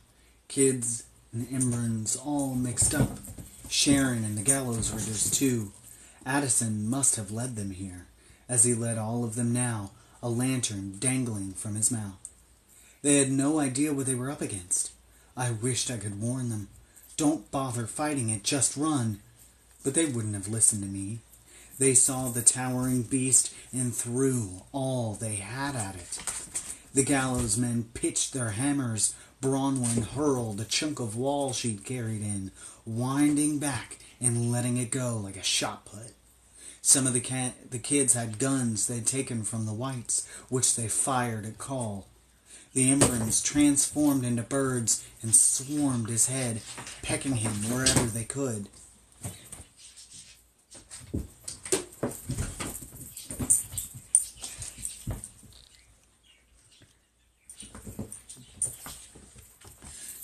Kids and Embrons all mixed up. Sharon and the gallows riggers, too. Addison must have led them here, as he led all of them now, a lantern dangling from his mouth. They had no idea what they were up against. I wished I could warn them. Don't bother fighting it, just run. But they wouldn't have listened to me. They saw the towering beast and threw all they had at it. The gallows men pitched their hammers. Bronwyn hurled a chunk of wall she'd carried in, winding back and letting it go like a shot put. Some of the kids had guns they'd taken from the whites, which they fired at Call. The Embrons transformed into birds and swarmed his head, pecking him wherever they could.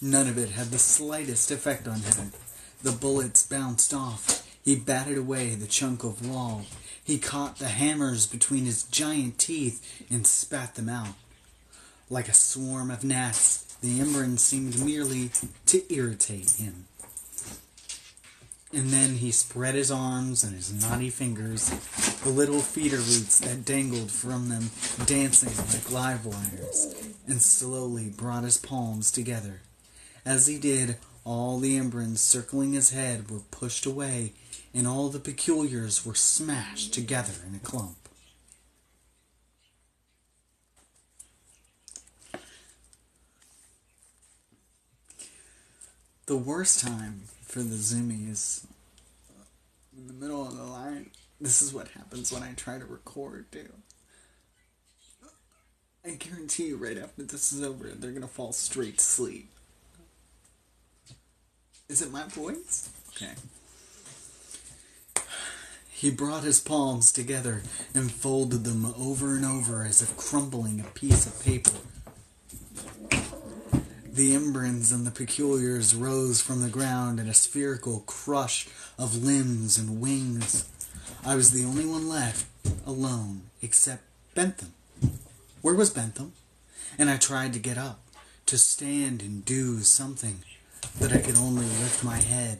None of it had the slightest effect on him. The bullets bounced off. He batted away the chunk of wall. He caught the hammers between his giant teeth and spat them out. Like a swarm of gnats, the Embrons seemed merely to irritate him. And then he spread his arms and his knotty fingers, the little feeder roots that dangled from them dancing like live wires, and slowly brought his palms together. As he did, all the Embrons circling his head were pushed away, and all the peculiars were smashed together in a clump. The worst time for the zoomies in the middle of the line. This is what happens when I try to record, too. I guarantee you right after this is over, they're gonna fall straight to sleep. Is it my voice? Okay. He brought his palms together and folded them over and over as if crumpling a piece of paper. The Embrons and the peculiars rose from the ground in a spherical crush of limbs and wings. I was the only one left, alone, except Bentham. Where was Bentham? And I tried to get up, to stand and do something, but I could only lift my head.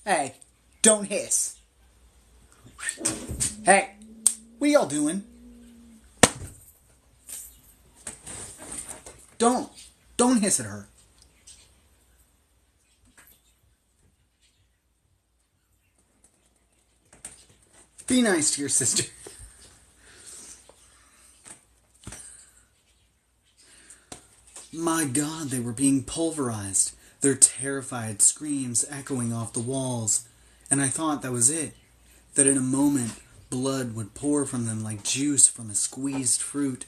Hey, don't hiss. Hey, what y'all doing? Don't hiss at her. Be nice to your sister. My God, they were being pulverized, their terrified screams echoing off the walls, and I thought that was it, that in a moment blood would pour from them like juice from a squeezed fruit.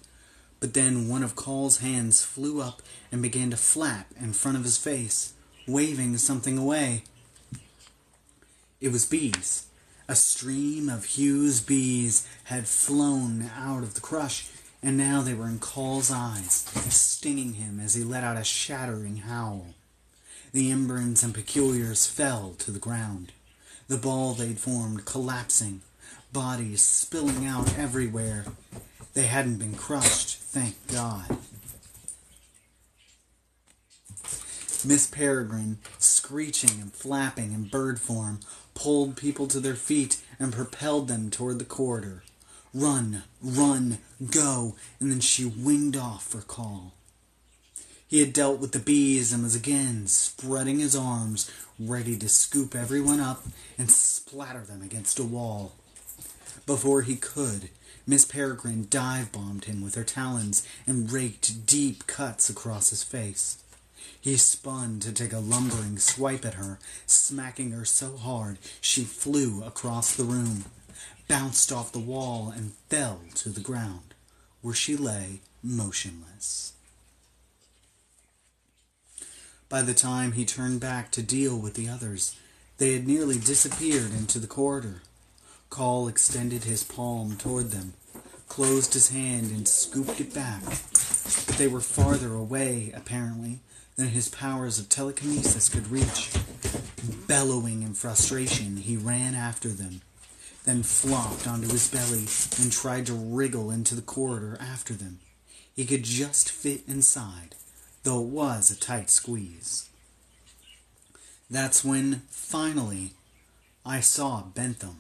But then one of Call's hands flew up and began to flap in front of his face, waving something away. It was bees. A stream of Hugh's bees had flown out of the crush and now they were in Call's eyes, stinging him as he let out a shattering howl. The Embers and Peculiars fell to the ground, the ball they'd formed collapsing, bodies spilling out everywhere. They hadn't been crushed, thank God. Miss Peregrine, screeching and flapping in bird form, pulled people to their feet and propelled them toward the corridor. Run, run, go, and then she winged off for Call. He had dealt with the bees and was again spreading his arms, ready to scoop everyone up and splatter them against a wall. Before he could, Miss Peregrine dive-bombed him with her talons and raked deep cuts across his face. He spun to take a lumbering swipe at her, smacking her so hard she flew across the room, bounced off the wall, and fell to the ground, where she lay motionless. By the time he turned back to deal with the others, they had nearly disappeared into the corridor. Call extended his palm toward them, closed his hand, and scooped it back. But they were farther away, apparently, than his powers of telekinesis could reach. Bellowing in frustration, he ran after them, then flopped onto his belly and tried to wriggle into the corridor after them. He could just fit inside, though it was a tight squeeze. That's when, finally, I saw Bentham.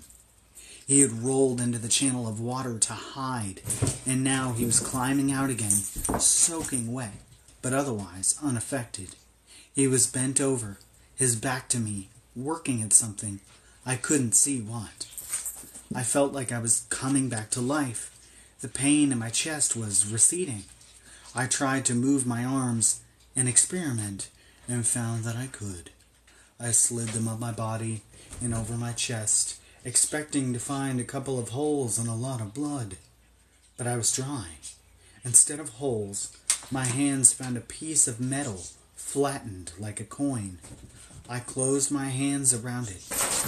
He had rolled into the channel of water to hide, and now he was climbing out again, soaking wet, but otherwise unaffected. He was bent over, his back to me, working at something. I couldn't see what. I felt like I was coming back to life. The pain in my chest was receding. I tried to move my arms and experiment, and found that I could. I slid them up my body and over my chest, expecting to find a couple of holes and a lot of blood. But I was dry. Instead of holes, my hands found a piece of metal, flattened like a coin. I closed my hands around it,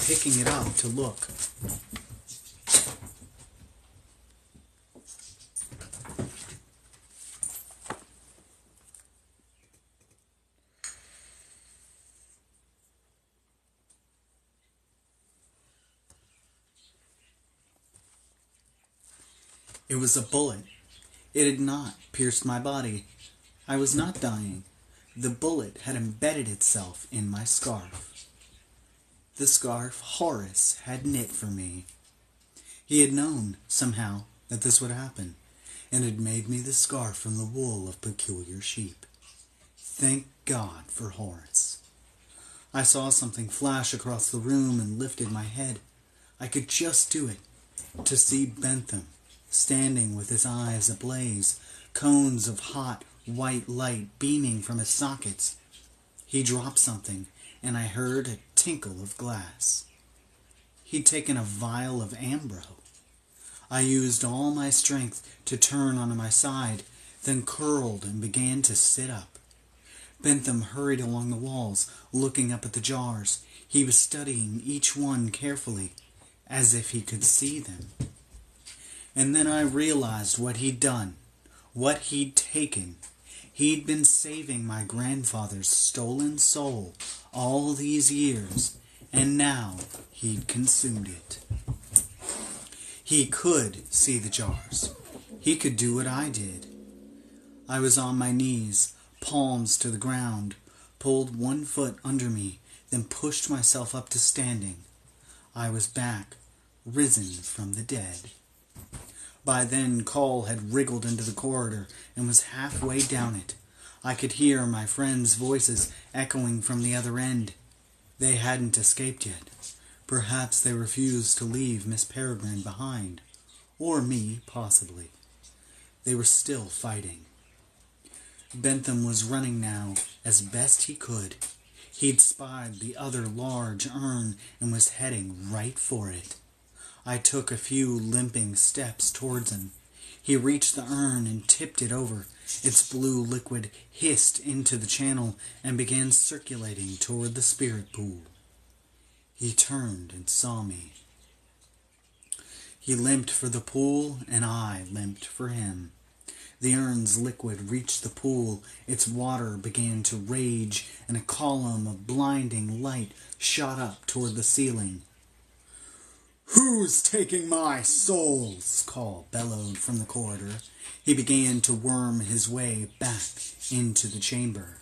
picking it up to look. It was a bullet. It had not pierced my body. I was not dying. The bullet had embedded itself in my scarf. The scarf Horace had knit for me. He had known, somehow, that this would happen, and had made me the scarf from the wool of peculiar sheep. Thank God for Horace. I saw something flash across the room and lifted my head. I could just do it, to see Bentham, standing with his eyes ablaze, cones of hot, white light beaming from his sockets. He dropped something, and I heard a tinkle of glass. He'd taken a vial of Ambro. I used all my strength to turn onto my side, then curled and began to sit up. Bentham hurried along the walls, looking up at the jars. He was studying each one carefully, as if he could see them. And then I realized what he'd done, what he'd taken. He'd been saving my grandfather's stolen soul all these years, and now he'd consumed it. He could see the jars. He could do what I did. I was on my knees, palms to the ground, pulled one foot under me, then pushed myself up to standing. I was back, risen from the dead. By then, Call had wriggled into the corridor and was halfway down it. I could hear my friends' voices echoing from the other end. They hadn't escaped yet. Perhaps they refused to leave Miss Peregrine behind. Or me, possibly. They were still fighting. Bentham was running now, as best he could. He'd spied the other large urn and was heading right for it. I took a few limping steps towards him. He reached the urn and tipped it over. Its blue liquid hissed into the channel and began circulating toward the spirit pool. He turned and saw me. He limped for the pool, and I limped for him. The urn's liquid reached the pool, its water began to rage, and a column of blinding light shot up toward the ceiling. "Who's taking my souls?" Call bellowed from the corridor. He began to worm his way back into the chamber.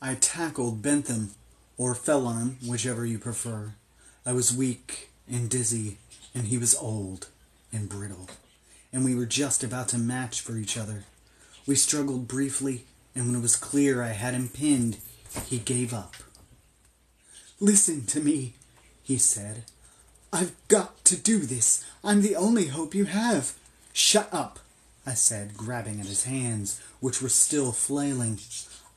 I tackled Bentham, or fell on him, whichever you prefer. I was weak and dizzy, and he was old and brittle, and we were just about to match for each other. We struggled briefly, and when it was clear I had him pinned, he gave up. "Listen to me," he said. "I've got to do this. I'm the only hope you have." "Shut up," I said, grabbing at his hands, which were still flailing.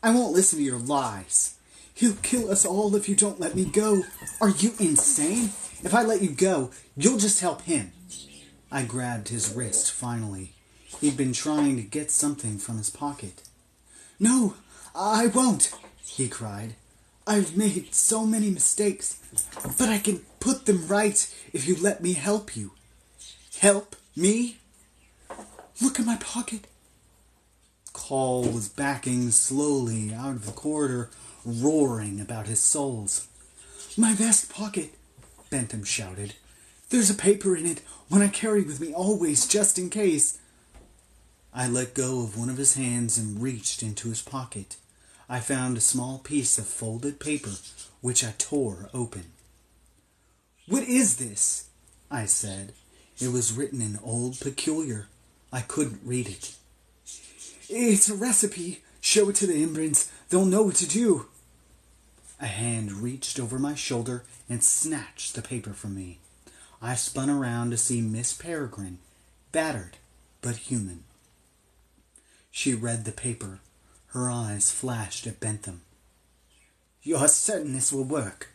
"I won't listen to your lies. He'll kill us all if you don't let me go. Are you insane? If I let you go, you'll just help him." I grabbed his wrist finally. He'd been trying to get something from his pocket. "No, I won't," he cried. "I've made so many mistakes, but I can put them right if you let me help you." "Help me?" "Look in my pocket." Call was backing slowly out of the corridor, roaring about his souls. "My vest pocket," Bentham shouted. "There's a paper in it, one I carry with me always, just in case." I let go of one of his hands and reached into his pocket. I found a small piece of folded paper, which I tore open. "What is this?" I said. It was written in Old Peculiar. I couldn't read it. "It's a recipe. Show it to the Imbrans. They'll know what to do." A hand reached over my shoulder and snatched the paper from me. I spun around to see Miss Peregrine, battered but human. She read the paper. Her eyes flashed at Bentham. "You're certain this will work?"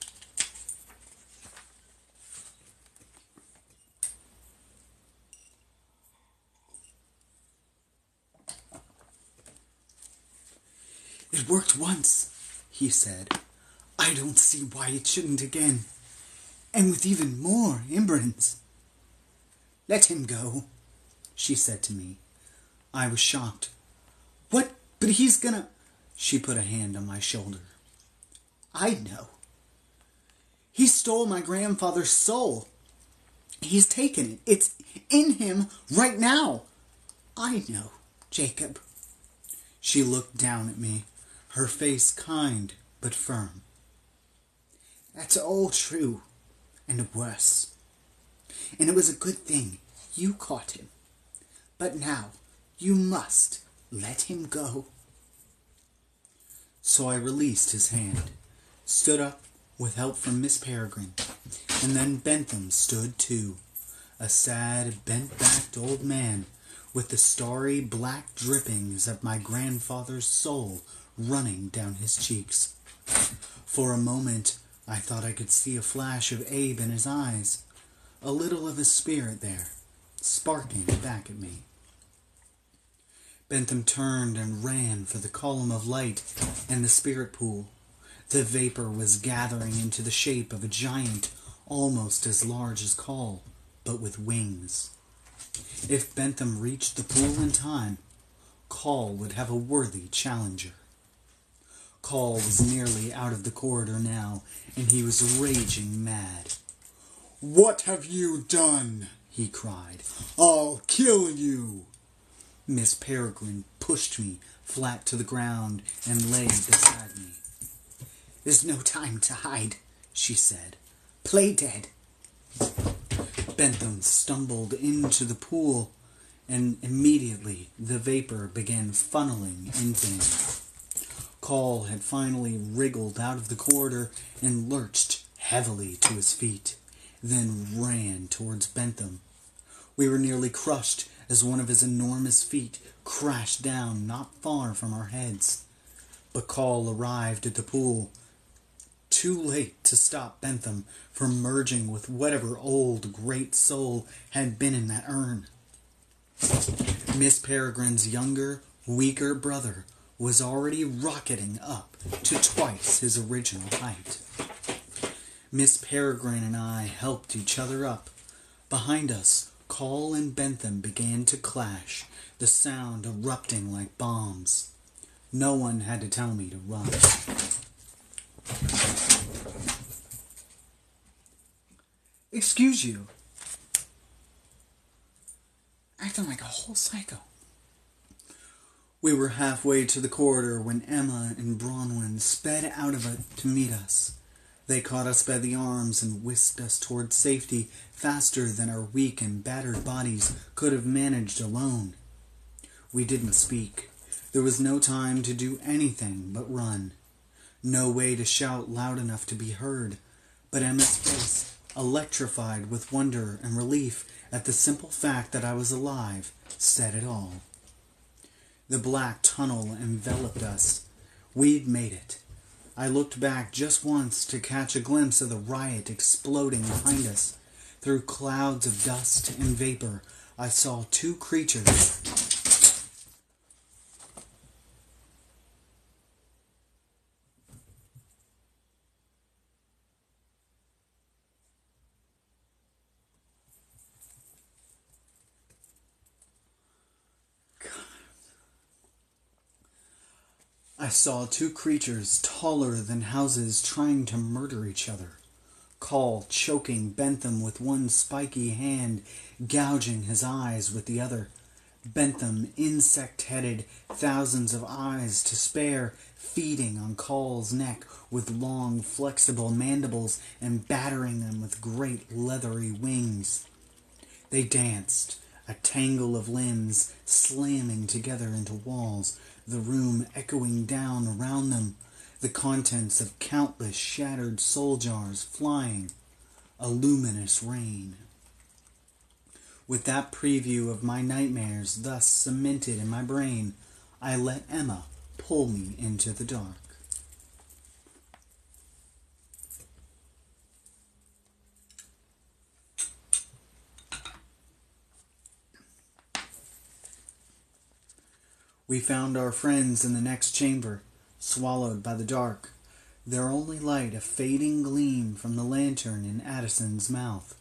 "It worked once," he said. "I don't see why it shouldn't again. And with even more Imbrans." "Let him go," she said to me. I was shocked. "What? But he's gonna—" She put a hand on my shoulder. "I know. He stole my grandfather's soul. He's taken it. It's in him right now. I know, Jacob." She looked down at me, her face kind but firm. "That's all true, and worse. And it was a good thing you caught him. But now you must let him go." So I released his hand, stood up with help from Miss Peregrine, and then Bentham stood too, a sad, bent-backed old man with the starry black drippings of my grandfather's soul running down his cheeks. For a moment I thought I could see a flash of Abe in his eyes, a little of his spirit there, sparking back at me. Bentham turned and ran for the column of light and the spirit pool. The vapor was gathering into the shape of a giant almost as large as Call, but with wings. If Bentham reached the pool in time, Call would have a worthy challenger. Call was nearly out of the corridor now, and he was raging mad. "What have you done?" he cried. "I'll kill you!" Miss Peregrine pushed me flat to the ground and lay beside me. "There's no time to hide," she said. "Play dead." Bentham stumbled into the pool, and immediately the vapor began funneling into him. Call had finally wriggled out of the corridor and lurched heavily to his feet, then ran towards Bentham. We were nearly crushed as one of his enormous feet crashed down not far from our heads. But Call arrived at the pool, too late to stop Bentham from merging with whatever old great soul had been in that urn. Miss Peregrine's younger, weaker brother was already rocketing up to twice his original height. Miss Peregrine and I helped each other up. Behind us, Call and Bentham began to clash, the sound erupting like bombs. No one had to tell me to run. Excuse you. Acting like a whole psycho. We were halfway to the corridor when Emma and Bronwyn sped out of it to meet us. They caught us by the arms and whisked us toward safety faster than our weak and battered bodies could have managed alone. We didn't speak. There was no time to do anything but run. No way to shout loud enough to be heard, but Emma's face, electrified with wonder and relief at the simple fact that I was alive, said it all. The black tunnel enveloped us. We'd made it. I looked back just once to catch a glimpse of the riot exploding behind us. Through clouds of dust and vapor, I saw two creatures. I saw two creatures taller than houses trying to murder each other. Call choking Bentham with one spiky hand, gouging his eyes with the other. Bentham, insect-headed, thousands of eyes to spare, feeding on Call's neck with long, flexible mandibles and battering them with great leathery wings. They danced, a tangle of limbs slamming together into walls, the room echoing down around them, the contents of countless shattered soul jars flying, a luminous rain. With that preview of my nightmares thus cemented in my brain, I let Emma pull me into the dark. We found our friends in the next chamber, swallowed by the dark, their only light a fading gleam from the lantern in Addison's mouth.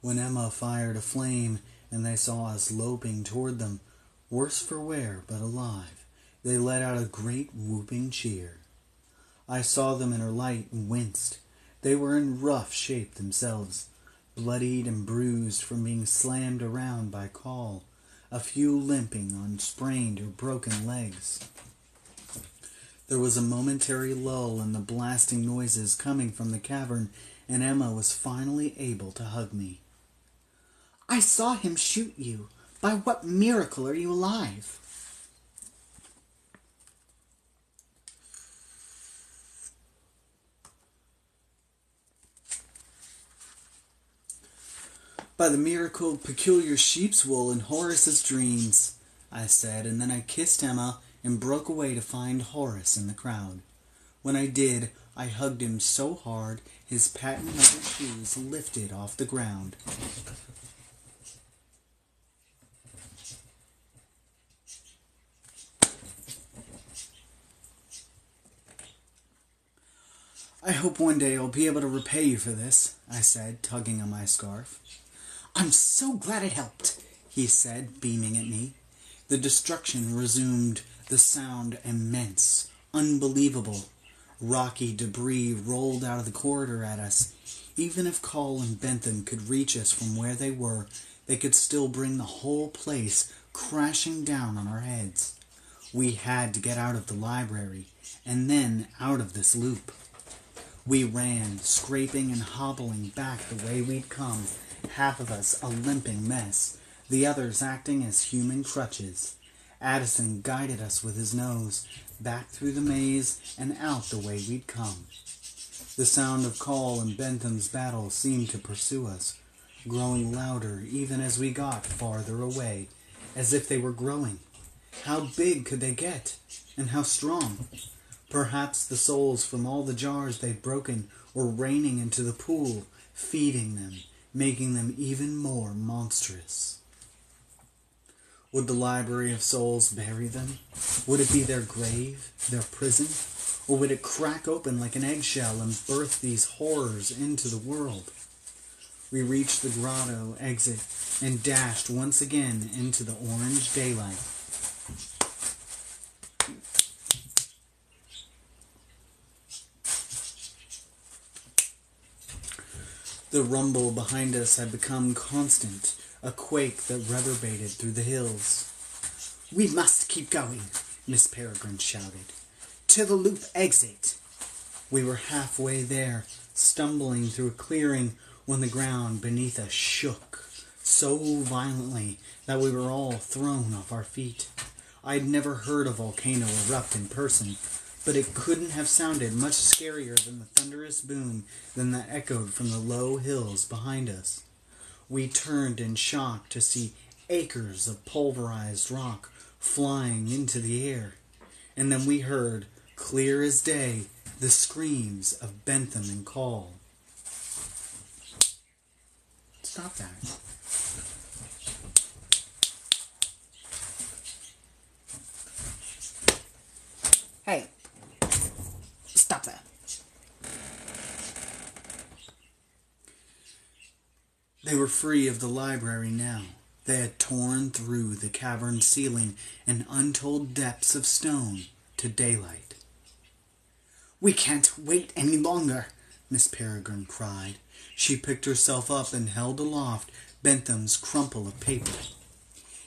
When Emma fired a flame and they saw us loping toward them, worse for wear but alive, they let out a great whooping cheer. I saw them in her light and winced. They were in rough shape themselves, bloodied and bruised from being slammed around by Call, a few limping on sprained or broken legs. There was a momentary lull in the blasting noises coming from the cavern, and Emma was finally able to hug me. I saw him shoot you. By what miracle are you alive? By the miracle of peculiar sheep's wool in Horace's dreams, I said, and then I kissed Emma and broke away to find Horace in the crowd. When I did, I hugged him so hard his patent leather shoes lifted off the ground. I hope one day I'll be able to repay you for this, I said, tugging on my scarf. I'm so glad it helped, he said, beaming at me. The destruction resumed, the sound immense, unbelievable. Rocky debris rolled out of the corridor at us. Even if Call and Bentham could reach us from where they were, they could still bring the whole place crashing down on our heads. We had to get out of the library, and then out of this loop. We ran, scraping and hobbling back the way we'd come, half of us a limping mess, the others acting as human crutches. Addison guided us with his nose, back through the maze and out the way we'd come. The sound of Call and Bentham's battle seemed to pursue us, growing louder even as we got farther away, as if they were growing. How big could they get? And how strong? Perhaps the souls from all the jars they'd broken were raining into the pool, feeding them, making them even more monstrous. Would the Library of Souls bury them? Would it be their grave, their prison? Or would it crack open like an eggshell and birth these horrors into the world? We reached the grotto exit and dashed once again into the orange daylight. The rumble behind us had become constant, a quake that reverberated through the hills. "We must keep going," Miss Peregrine shouted. "To the loop exit." We were halfway there, stumbling through a clearing when the ground beneath us shook so violently that we were all thrown off our feet. I'd never heard a volcano erupt in person, but it couldn't have sounded much scarier than the thunderous boom that echoed from the low hills behind us. We turned in shock to see acres of pulverized rock flying into the air, and then we heard, clear as day, the screams of Bentham and Call. Stop that. Hey, stop that. They were free of the library now. They had torn through the cavern ceiling and untold depths of stone to daylight. "We can't wait any longer," Miss Peregrine cried. She picked herself up and held aloft Bentham's crumple of paper.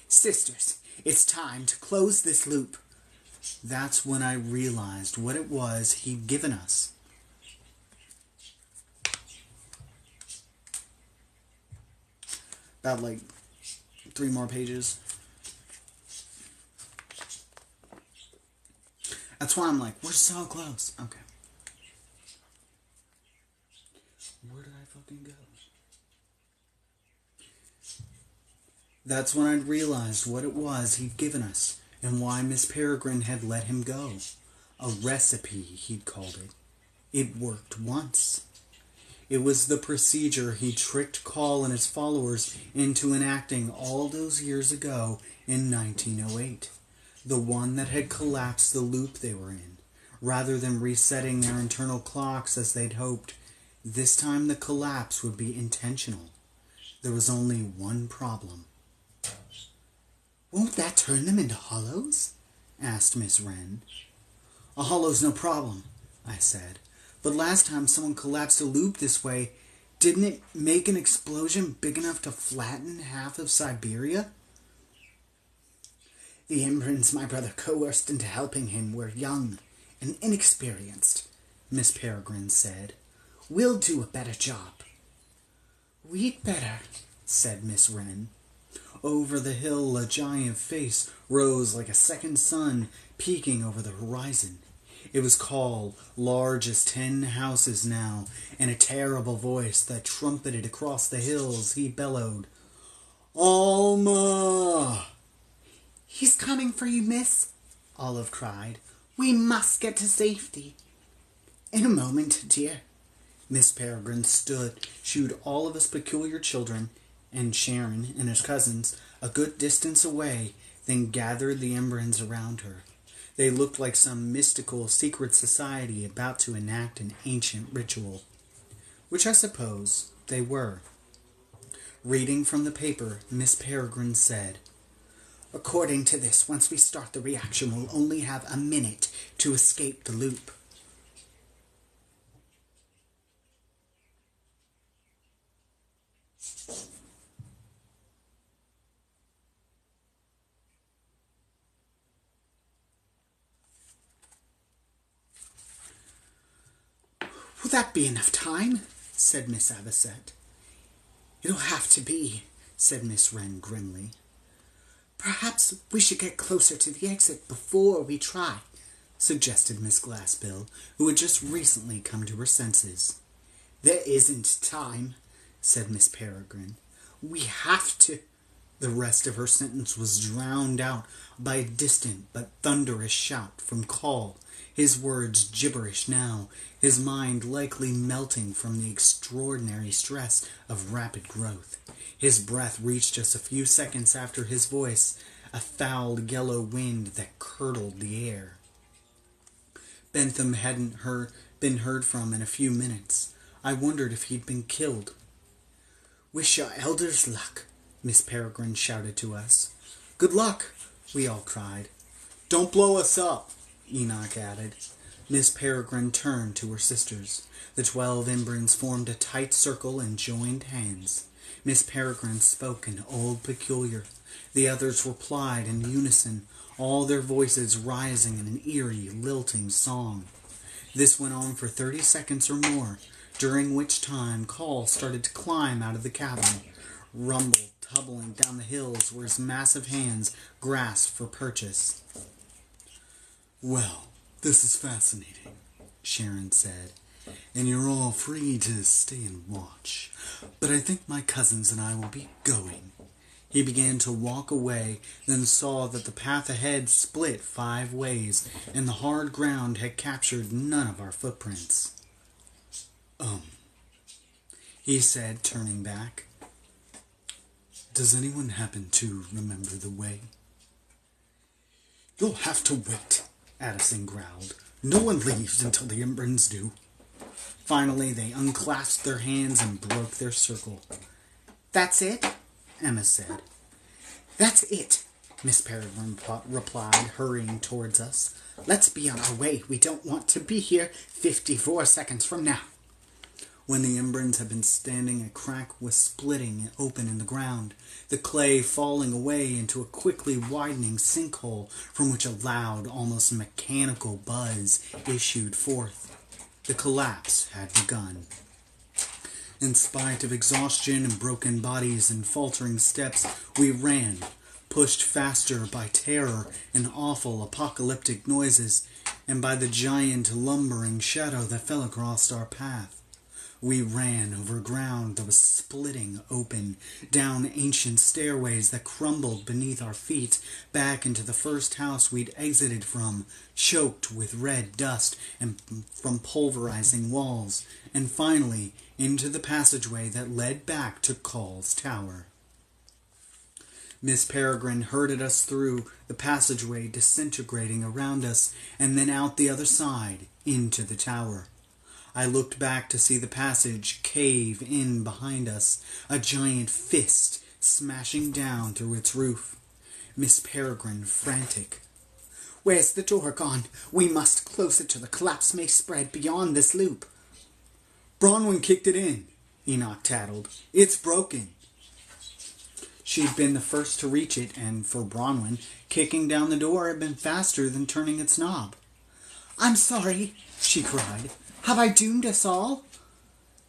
"Sisters, it's time to close this loop." That's when I realized what it was he'd given us. About 3 more pages. That's why I'm like, we're so close. Okay. Where did I fucking go? That's when I realized what it was he'd given us and why Miss Peregrine had let him go. A recipe, he'd called it. It worked once. It was the procedure he tricked Call and his followers into enacting all those years ago in 1908. The one that had collapsed the loop they were in. Rather than resetting their internal clocks as they'd hoped, this time the collapse would be intentional. There was only one problem. "Won't that turn them into hollows?" asked Miss Wren. "A hollow's no problem," I said. "But last time someone collapsed a loop this way, didn't it make an explosion big enough to flatten half of Siberia?" "The Embrons my brother coerced into helping him were young and inexperienced," Miss Peregrine said. "We'll do a better job." "We'd better," said Miss Wren. Over the hill a giant face rose like a second sun peeking over the horizon. It was Call, large as 10 houses now, and a terrible voice that trumpeted across the hills. He bellowed, "Alma!" "He's coming for you, miss," Olive cried. "We must get to safety." "In a moment, dear." Miss Peregrine stood, shooed all of us peculiar children, and Sharon and his cousins, a good distance away, then gathered the Embrons around her. They looked like some mystical secret society about to enact an ancient ritual, which I suppose they were. Reading from the paper, Miss Peregrine said, "According to this, once we start the reaction, we'll only have a minute to escape the loop." "Will that be enough time?" said Miss Avocet. "It'll have to be," said Miss Wren grimly. "Perhaps we should get closer to the exit before we try," suggested Miss Glassbill, who had just recently come to her senses. "There isn't time," said Miss Peregrine. "We have to—" The rest of her sentence was drowned out by a distant but thunderous shout from Call, his words gibberish now, his mind likely melting from the extraordinary stress of rapid growth. His breath reached us a few seconds after his voice, a foul yellow wind that curdled the air. Bentham hadn't been heard from in a few minutes. I wondered if he'd been killed. "Wish your elders luck," Miss Peregrine shouted to us. "Good luck," we all cried. "Don't blow us up," Enoch added. Miss Peregrine turned to her sisters. The 12 Embrons formed a tight circle and joined hands. Miss Peregrine spoke in Old Peculiar. The others replied in unison, all their voices rising in an eerie, lilting song. This went on for 30 seconds or more, during which time Call started to climb out of the cabin. Rumble tumbling down the hills where his massive hands grasped for purchase. "Well, this is fascinating," Sharon said, "and you're all free to stay and watch. But I think my cousins and I will be going." He began to walk away, then saw that the path ahead split 5 ways, and the hard ground had captured none of our footprints. He said, turning back. "Does anyone happen to remember the way?" "You'll have to wait," Addison growled. "No one leaves until the Embrons do." Finally, they unclasped their hands and broke their circle. "That's it?" Emma said. "That's it," Miss Peregrine replied, hurrying towards us. "Let's be on our way. We don't want to be here 54 seconds from now." When the Embrons had been standing, a crack was splitting open in the ground, the clay falling away into a quickly widening sinkhole from which a loud, almost mechanical buzz issued forth. The collapse had begun. In spite of exhaustion and broken bodies and faltering steps, we ran, pushed faster by terror and awful apocalyptic noises, and by the giant lumbering shadow that fell across our path. We ran over ground that was splitting open, down ancient stairways that crumbled beneath our feet, back into the first house we'd exited from, choked with red dust and from pulverizing walls, and finally into the passageway that led back to Call's tower. Miss Peregrine herded us through the passageway disintegrating around us, and then out the other side, into the tower. I looked back to see the passage cave in behind us, a giant fist smashing down through its roof. Miss Peregrine frantic. "Where's the door gone? We must close it till the collapse may spread beyond this loop." "Bronwyn kicked it in," Enoch tattled. "It's broken." She'd been the first to reach it, and for Bronwyn, kicking down the door had been faster than turning its knob. "I'm sorry," she cried. "Have I doomed us all?"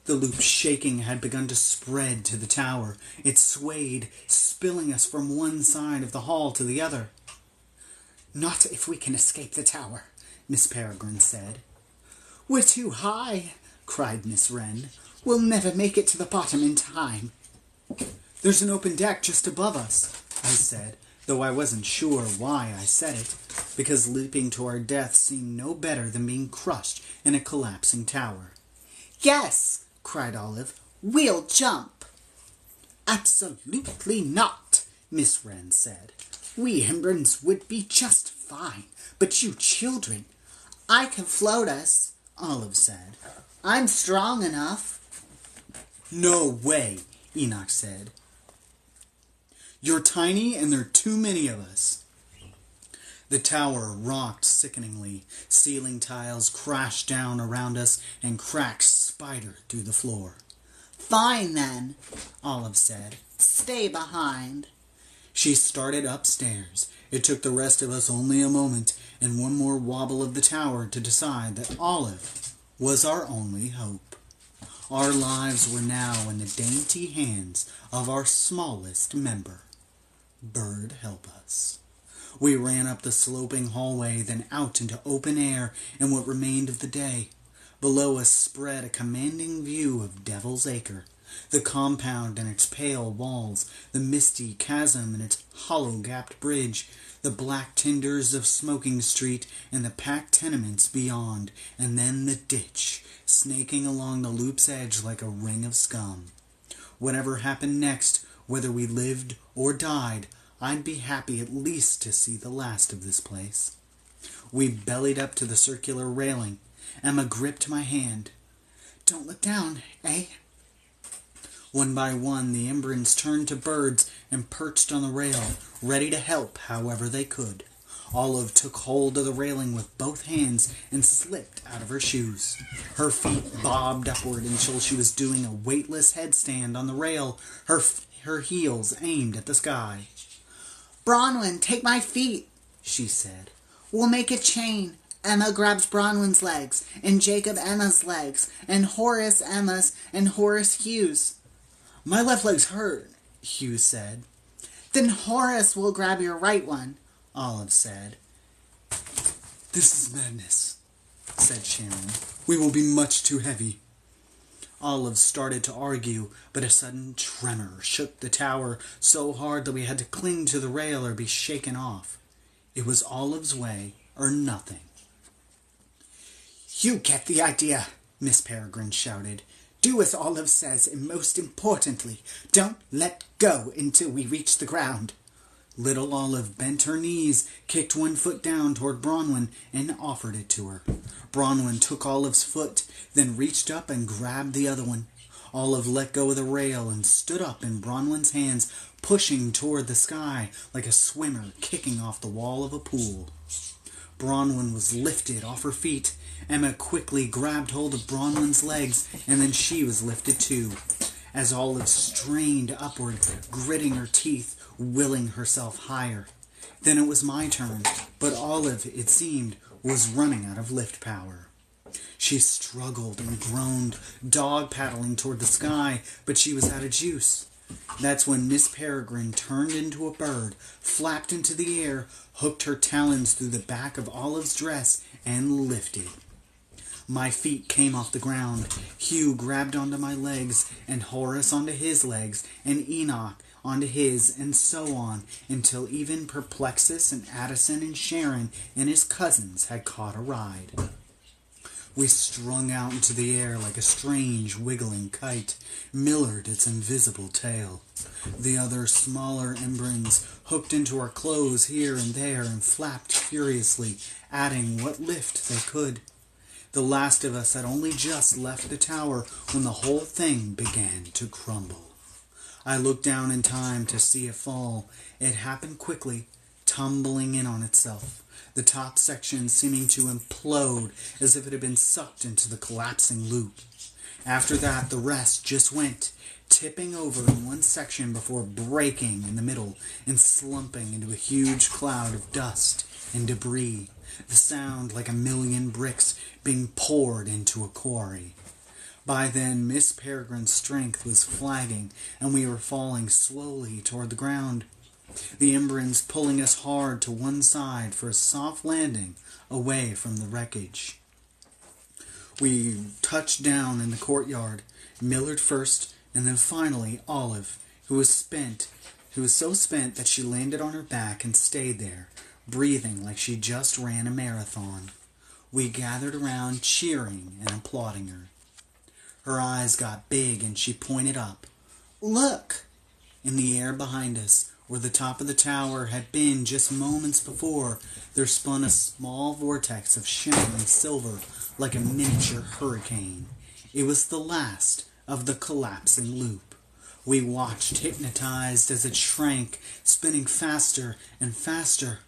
The loop's shaking had begun to spread to the tower. It swayed, spilling us from one side of the hall to the other. "Not if we can escape the tower," Miss Peregrine said. "We're too high," cried Miss Wren. "We'll never make it to the bottom in time." "There's an open deck just above us," I said, though I wasn't sure why I said it, because leaping to our death seemed no better than being crushed in a collapsing tower. "Yes," cried Olive, "we'll jump." "Absolutely not," Miss Wren said. "We Embrons would be just fine, but you children—" "I can float us," Olive said. "I'm strong enough." "No way," Enoch said. "You're tiny and there are too many of us." The tower rocked sickeningly. Ceiling tiles crashed down around us and cracks spidered through the floor. "Fine then," Olive said. "Stay behind." She started upstairs. It took the rest of us only a moment and one more wobble of the tower to decide that Olive was our only hope. Our lives were now in the dainty hands of our smallest member. Bird help us. We ran up the sloping hallway, then out into open air and what remained of the day. Below us spread a commanding view of Devil's Acre, the compound and its pale walls, the misty chasm and its hollow-gapped bridge, the black tinders of Smoking Street and the packed tenements beyond, and then the ditch, snaking along the loop's edge like a ring of scum. Whatever happened next, whether we lived or died, I'd be happy at least to see the last of this place. We bellied up to the circular railing. Emma gripped my hand. "Don't look down, eh?" One by one, the Embrons turned to birds and perched on the rail, ready to help however they could. Olive took hold of the railing with both hands and slipped out of her shoes. Her feet bobbed upward until she was doing a weightless headstand on the rail, her heels aimed at the sky. "Bronwyn, take my feet," she said. "We'll make a chain. Emma grabs Bronwyn's legs, and Jacob Emma's legs, and Horace Emma's, and Horace Hugh's." "My left leg's hurt," Hugh said. "Then Horace will grab your right one," Olive said. "This is madness," said Sharon. "We will be much too heavy." Olive started to argue, but a sudden tremor shook the tower so hard that we had to cling to the rail or be shaken off. It was Olive's way or nothing. "You get the idea," Miss Peregrine shouted. "Do as Olive says, and most importantly, don't let go until we reach the ground." Little Olive bent her knees, kicked one foot down toward Bronwyn, and offered it to her. Bronwyn took Olive's foot, then reached up and grabbed the other one. Olive let go of the rail and stood up in Bronwyn's hands, pushing toward the sky like a swimmer kicking off the wall of a pool. Bronwyn was lifted off her feet. Emma quickly grabbed hold of Bronwyn's legs, and then she was lifted too. As Olive strained upward, gritting her teeth, willing herself higher. Then it was my turn, but Olive, it seemed, was running out of lift power. She struggled and groaned, dog-paddling toward the sky, but she was out of juice. That's when Miss Peregrine turned into a bird, flapped into the air, hooked her talons through the back of Olive's dress, and lifted. My feet came off the ground. Hugh grabbed onto my legs, and Horace onto his legs, and Enoch onto his, and so on, until even Perplexus and Addison and Sharon and his cousins had caught a ride. We strung out into the air like a strange wiggling kite, Millard its invisible tail. The other smaller Embrons hooked into our clothes here and there and flapped furiously, adding what lift they could. The last of us had only just left the tower when the whole thing began to crumble. I looked down in time to see it fall. It happened quickly, tumbling in on itself, the top section seeming to implode as if it had been sucked into the collapsing loop. After that, the rest just went, tipping over in one section before breaking in the middle and slumping into a huge cloud of dust and debris, the sound like a million bricks being poured into a quarry. By then, Miss Peregrine's strength was flagging, and we were falling slowly toward the ground, the Embrons pulling us hard to one side for a soft landing away from the wreckage. We touched down in the courtyard, Millard first, and then finally Olive, who was so spent that she landed on her back and stayed there, breathing like she just ran a marathon. We gathered around, cheering and applauding her. Her eyes got big and she pointed up. "Look!" In the air behind us, where the top of the tower had been just moments before, there spun a small vortex of shimmering silver like a miniature hurricane. It was the last of the collapsing loop. We watched, hypnotized as it shrank, spinning faster and faster.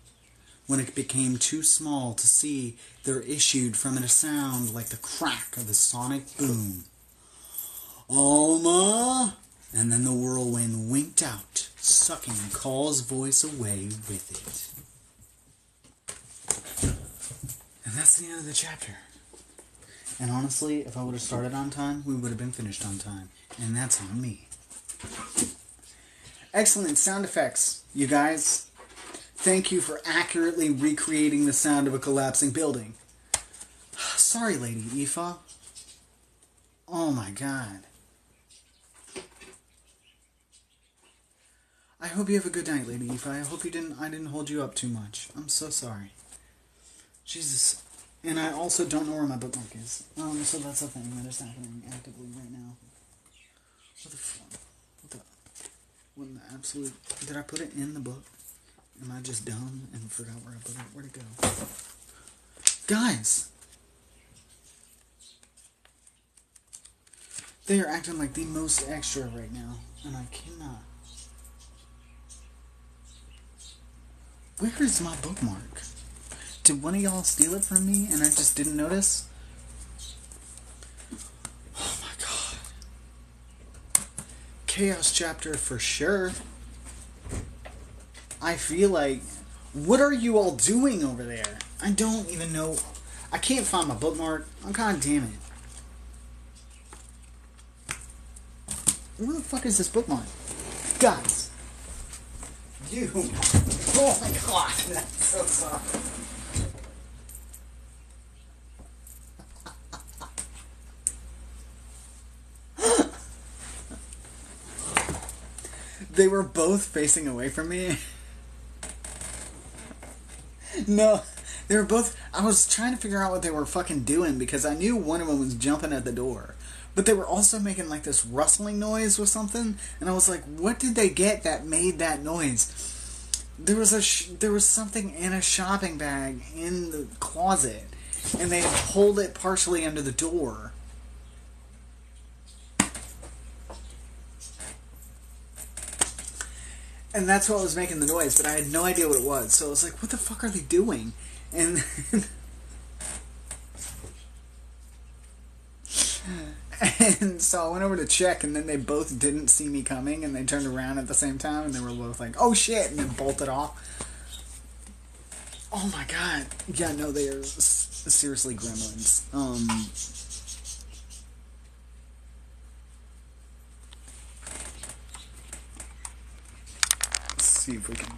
When it became too small to see, there issued from it a sound like the crack of a sonic boom. "Alma!" And then the whirlwind winked out, sucking Call's voice away with it. And that's the end of the chapter. And honestly, if I would have started on time, we would have been finished on time. And that's on me. Excellent sound effects, you guys. Thank you for accurately recreating the sound of a collapsing building. Sorry, Lady Aoife. Oh my god. I hope you have a good night, Lady Aoife. I hope I didn't hold you up too much. I'm so sorry. Jesus. And I also don't know where my bookmark is. So that's a thing that is happening actively right now. What the fuck? What in the absolute... Did I put it in the book? Am I just dumb and forgot where I put it? Where'd it go? Guys! They are acting like the most extra right now, and I cannot. Where is my bookmark? Did one of y'all steal it from me and I just didn't notice? Oh my god. Chaos chapter for sure. I feel like... What are you all doing over there? I don't even know. I can't find my bookmark. Oh, god damn it. Where the fuck is this bookmark? Guys. You. Oh my god. I'm so sorry. They were both facing away from me. No, they were both... I was trying to figure out what they were fucking doing because I knew one of them was jumping at the door. But they were also making like this rustling noise with something. And I was like, what did they get that made that noise? There was there was something in a shopping bag in the closet. And they pulled it partially under the door. And that's what was making the noise, but I had no idea what it was. So I was like, what the fuck are they doing? And and so I went over to check, and then they both didn't see me coming, and they turned around at the same time, and they were both like, oh shit, and then bolted off. Oh my god. Yeah, no, they are seriously gremlins. Let's see if we can...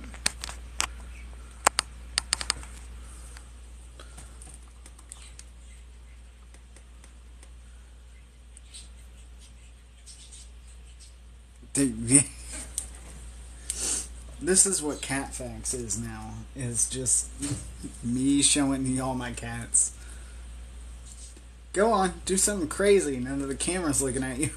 This is what Cat Facts is now. Is just me showing y'all my cats. Go on, do something crazy. None of the camera's looking at you.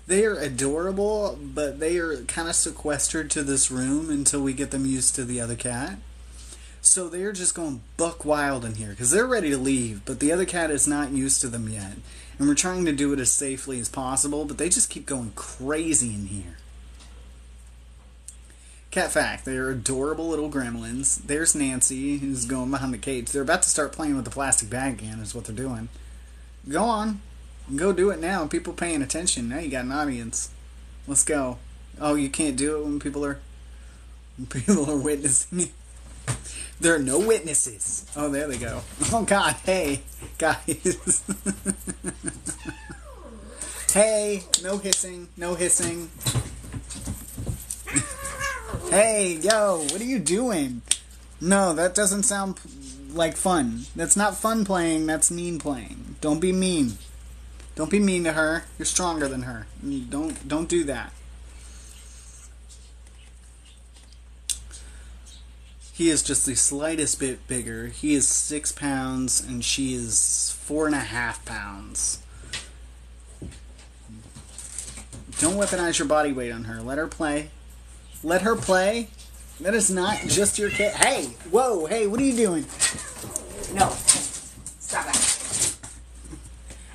They are adorable, but they are kind of sequestered to this room until we get them used to the other cat. So they're just going buck wild in here, because they're ready to leave, but the other cat is not used to them yet. And we're trying to do it as safely as possible, but they just keep going crazy in here. Cat fact, they are adorable little gremlins. There's Nancy, who's going behind the cage. They're about to start playing with the plastic bag again, is what they're doing. Go on. Go do it now. People paying attention. Now you got an audience. Let's go. Oh, you can't do it when people are witnessing you. There are no witnesses. Oh, there they go. Oh, God. Hey, guys. Hey, no hissing. No hissing. Hey, yo, what are you doing? No, that doesn't sound like fun. That's not fun playing. That's mean playing. Don't be mean. Don't be mean to her. You're stronger than her. Don't do that. He is just the slightest bit bigger. He is 6 pounds, and she is 4.5 pounds. Don't weaponize your body weight on her. Let her play. Let her play. That is not just your kid. Hey! Whoa! Hey, what are you doing? No. Stop that.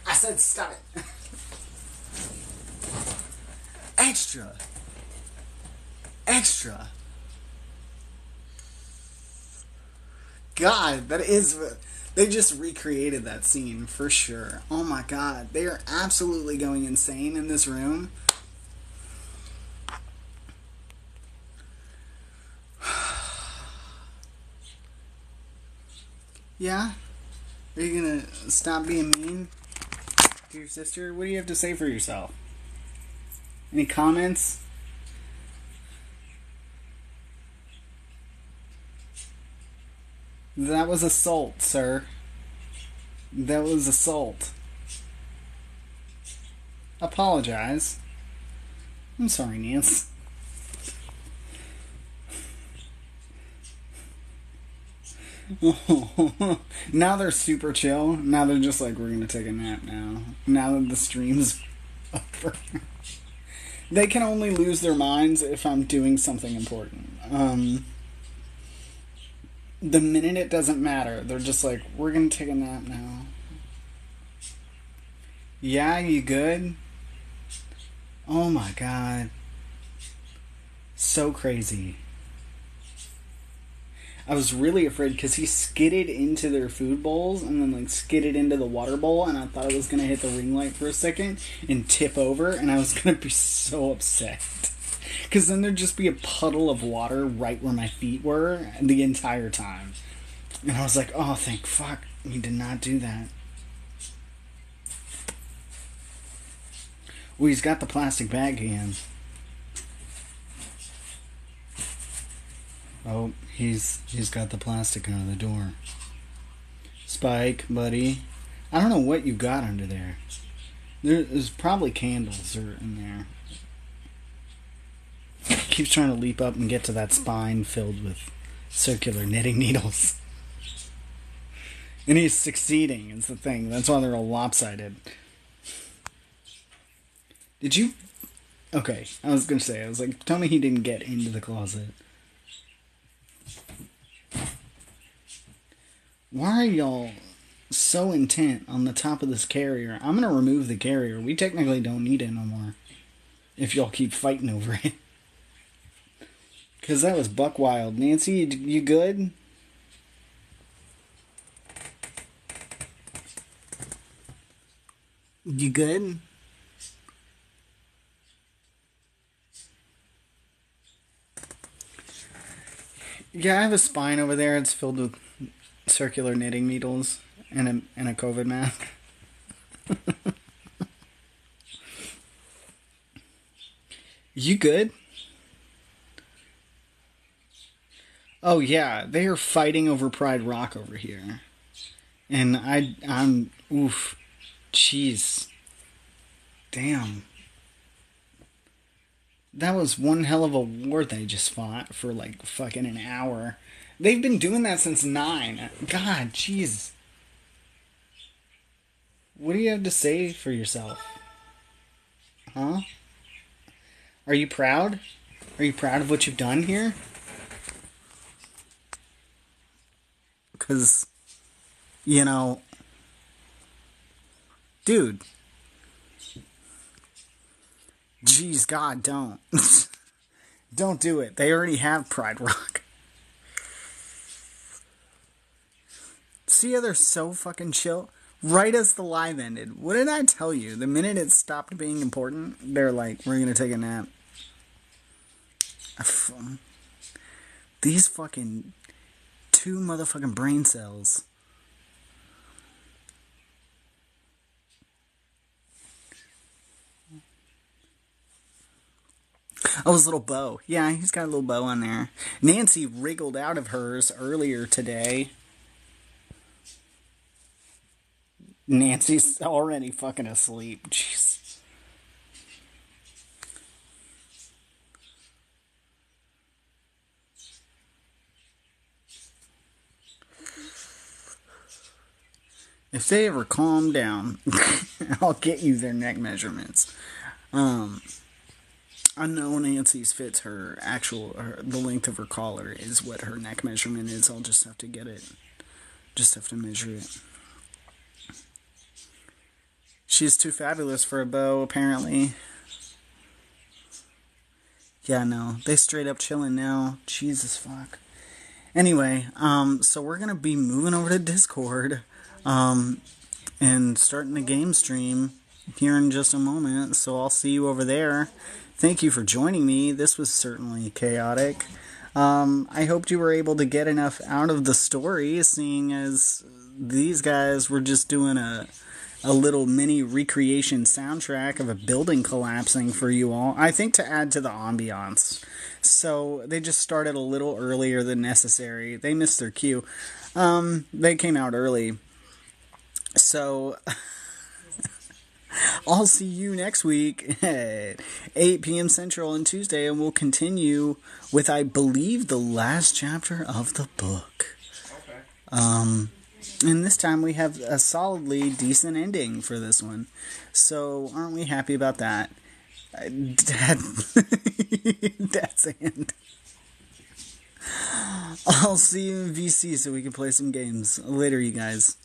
I said stop it. Extra. Extra. God, that is... They just recreated that scene, for sure. Oh my god. They are absolutely going insane in this room. Yeah? Are you gonna stop being mean to your sister? What do you have to say for yourself? Any comments? That was assault, sir. That was assault. Apologize. I'm sorry, Nance. Now they're super chill. Now they're just like, we're gonna take a nap now. Now that the stream's over. They can only lose their minds if I'm doing something important. The minute it doesn't matter, they're just like, we're gonna take a nap now. Yeah, you good? Oh my god. So crazy. I was really afraid because he skidded into their food bowls and then like skidded into the water bowl, and I thought I was gonna hit the ring light for a second and tip over, and I was gonna be so upset. Because then there'd just be a puddle of water right where my feet were the entire time. And I was like, oh, thank fuck, he did not do that. Well, he's got the plastic bag again. Oh, he's got the plastic out of the door. Spike, buddy. I don't know what you got under there. There's probably candles in there. Keeps trying to leap up and get to that spine filled with circular knitting needles. And he's succeeding, is the thing. That's why they're all lopsided. Did you... Okay, I was gonna say, tell me he didn't get into the closet. Why are y'all so intent on the top of this carrier? I'm gonna remove the carrier. We technically don't need it no more. If y'all keep fighting over it. Because that was buck wild. Nancy, you good? You good? Yeah, I have a spine over there. It's filled with circular knitting needles and a COVID mask. You good? Oh yeah, they are fighting over Pride Rock over here. And I'm oof. Jeez. Damn. That was one hell of a war they just fought for like fucking an hour. They've been doing that since 9. God, jeez. What do you have to say for yourself? Huh? Are you proud? Are you proud of what you've done here? Because, you know, dude. Jeez, God, don't. Don't do it. They already have Pride Rock. See how they're so fucking chill? Right as the live ended. What did I tell you? The minute it stopped being important, they're like, we're gonna take a nap. These fucking 2 motherfucking brain cells. Oh, his little bow. Yeah, he's got a little bow on there. Nancy wriggled out of hers earlier today. Nancy's already fucking asleep. Jeez. If they ever calm down, I'll get you their neck measurements. I know Nancy's fits the length of her collar is what her neck measurement is. I'll just have to get it. Just have to measure it. She's too fabulous for a bow, apparently. Yeah, no. They straight up chilling now. Jesus fuck. Anyway, so we're gonna be moving over to Discord, and starting the game stream here in just a moment. So I'll see you over there. Thank you for joining me. This was certainly chaotic. I hoped you were able to get enough out of the story, seeing as these guys were just doing a little mini recreation soundtrack of a building collapsing for you all. I think to add to the ambiance. So they just started a little earlier than necessary. They missed their cue. They came out early. So I'll see you next week at 8 p.m. Central on Tuesday, and we'll continue with, I believe, the last chapter of the book. Okay. And this time we have a solidly decent ending for this one. So aren't we happy about that? Dad. Dad's hand. I'll see you in VC so we can play some games. Later, you guys.